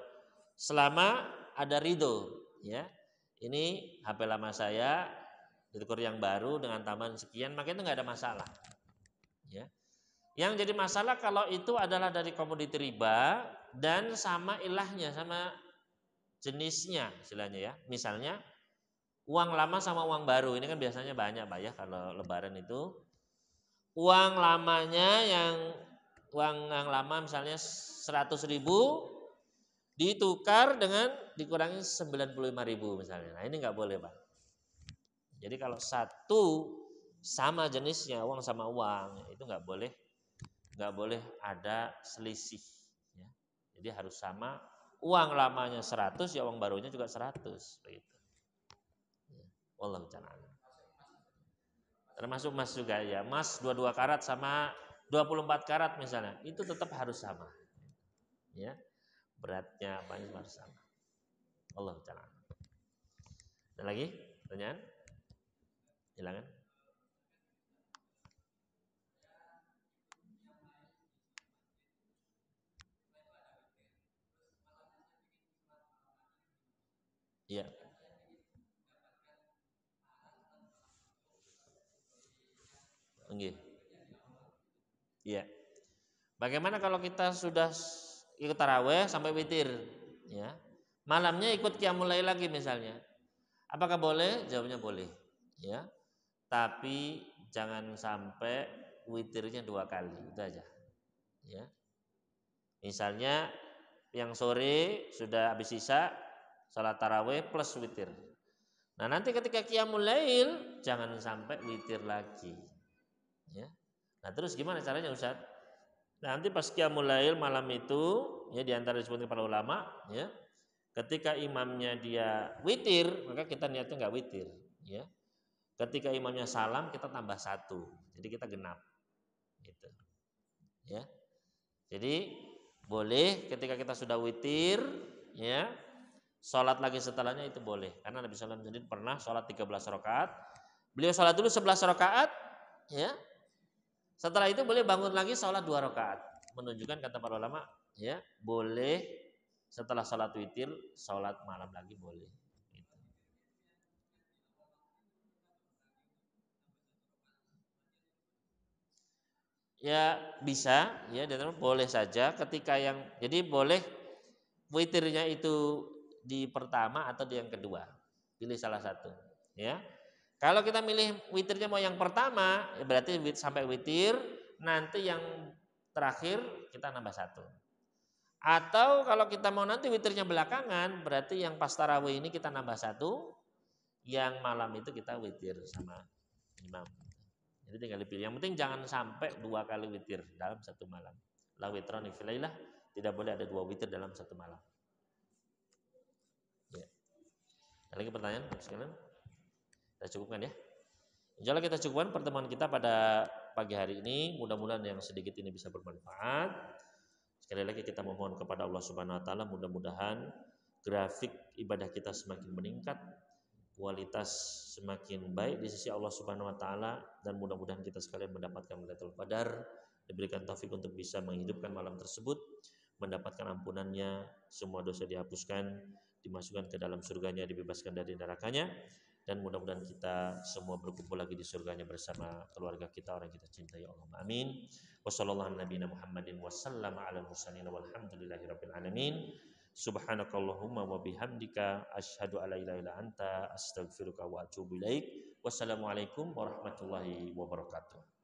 selama ada ridho, ya. Ini HP lama saya ditukar yang baru dengan tambahan sekian, maka itu nggak ada masalah. Ya. Yang jadi masalah kalau itu adalah dari komoditi riba dan sama ilahnya, sama jenisnya istilahnya ya. Misalnya uang lama sama uang baru ini kan biasanya banyak Pak ya kalau lebaran itu. Uang lamanya uang yang lama misalnya 100.000 ditukar dengan dikurangi 95.000 misalnya. Nah ini nggak boleh Pak. Jadi kalau satu sama jenisnya uang sama uang itu nggak boleh ada selisih. Ya. Jadi harus sama. Uang lamanya 100 ya uang barunya juga 100 begitu. Ya. Wallahu ta'ala. Termasuk emas juga ya. Emas 22 karat sama 24 karat misalnya, itu tetap harus sama. Ya. Beratnya apa itu harus sama. Wallahu ta'ala. Ada lagi pertanyaan? Silakan. Iya. Nggih. Iya. Bagaimana kalau kita sudah ikut taraweh sampai witir, ya. Malamnya ikut qiyamul lail lagi misalnya. Apakah boleh? Jawabnya boleh, ya. Tapi jangan sampai witirnya 2 kali, itu aja. Ya. Misalnya yang sore sudah habis isya, salat taraweh plus witir. Nah nanti ketika qiyamul lail jangan sampai witir lagi. Ya. Nah terus gimana caranya Ustaz? Nanti pas qiyamul lail malam itu ya diantara disebutkan para ulama ya. Ketika imamnya dia witir, maka kita niatnya enggak witir, ya. Ketika imamnya salam kita tambah 1. Jadi kita genap. Gitu. Ya. Jadi boleh ketika kita sudah witir, ya, sholat lagi setelahnya itu boleh. Karena Nabi SAW sendiri pernah sholat 13 rakaat. Beliau sholat dulu 11 rakaat, ya. Setelah itu boleh bangun lagi sholat 2 rakaat. Menunjukkan kata para ulama, ya, boleh setelah sholat witir sholat malam lagi boleh. Gitu. Ya bisa, ya, dan boleh saja ketika yang jadi boleh witirnya itu di pertama atau di yang kedua. Pilih salah satu, ya. Kalau kita milih witirnya mau yang pertama, ya berarti sampai witir, nanti yang terakhir kita nambah 1. Atau kalau kita mau nanti witirnya belakangan, berarti yang pas tarawih ini kita nambah 1, yang malam itu kita witir sama imam. Jadi tinggal dipilih. Yang penting jangan sampai 2 kali witir dalam satu malam. La witrani filailah, tidak boleh ada 2 witir dalam satu malam. Ya. Ada lagi pertanyaan sekalian? Kita cukupkan ya. Insyaallah kita cukupkan pertemuan kita pada pagi hari ini. Mudah-mudahan yang sedikit ini bisa bermanfaat. Sekali lagi kita memohon kepada Allah Subhanahu wa taala, mudah-mudahan grafik ibadah kita semakin meningkat, kualitas semakin baik di sisi Allah Subhanahu wa taala, dan mudah-mudahan kita sekalian mendapatkan Lailatul Qadar, diberikan taufik untuk bisa menghidupkan malam tersebut, mendapatkan ampunannya, semua dosa dihapuskan, dimasukkan ke dalam surganya, dibebaskan dari nerakanya, dan mudah-mudahan kita semua berkumpul lagi di surganya bersama keluarga kita, orang yang kita cintai. Allahumma amin. Wassallallahu nabiyana Muhammadin wasallama ala mursalin walhamdulillahirabbil alamin. Subhanakallahumma wa bihamdika asyhadu alla ilaha illa anta astaghfiruka wa atubu ilaik. Wassalamualaikum warahmatullahi wabarakatuh.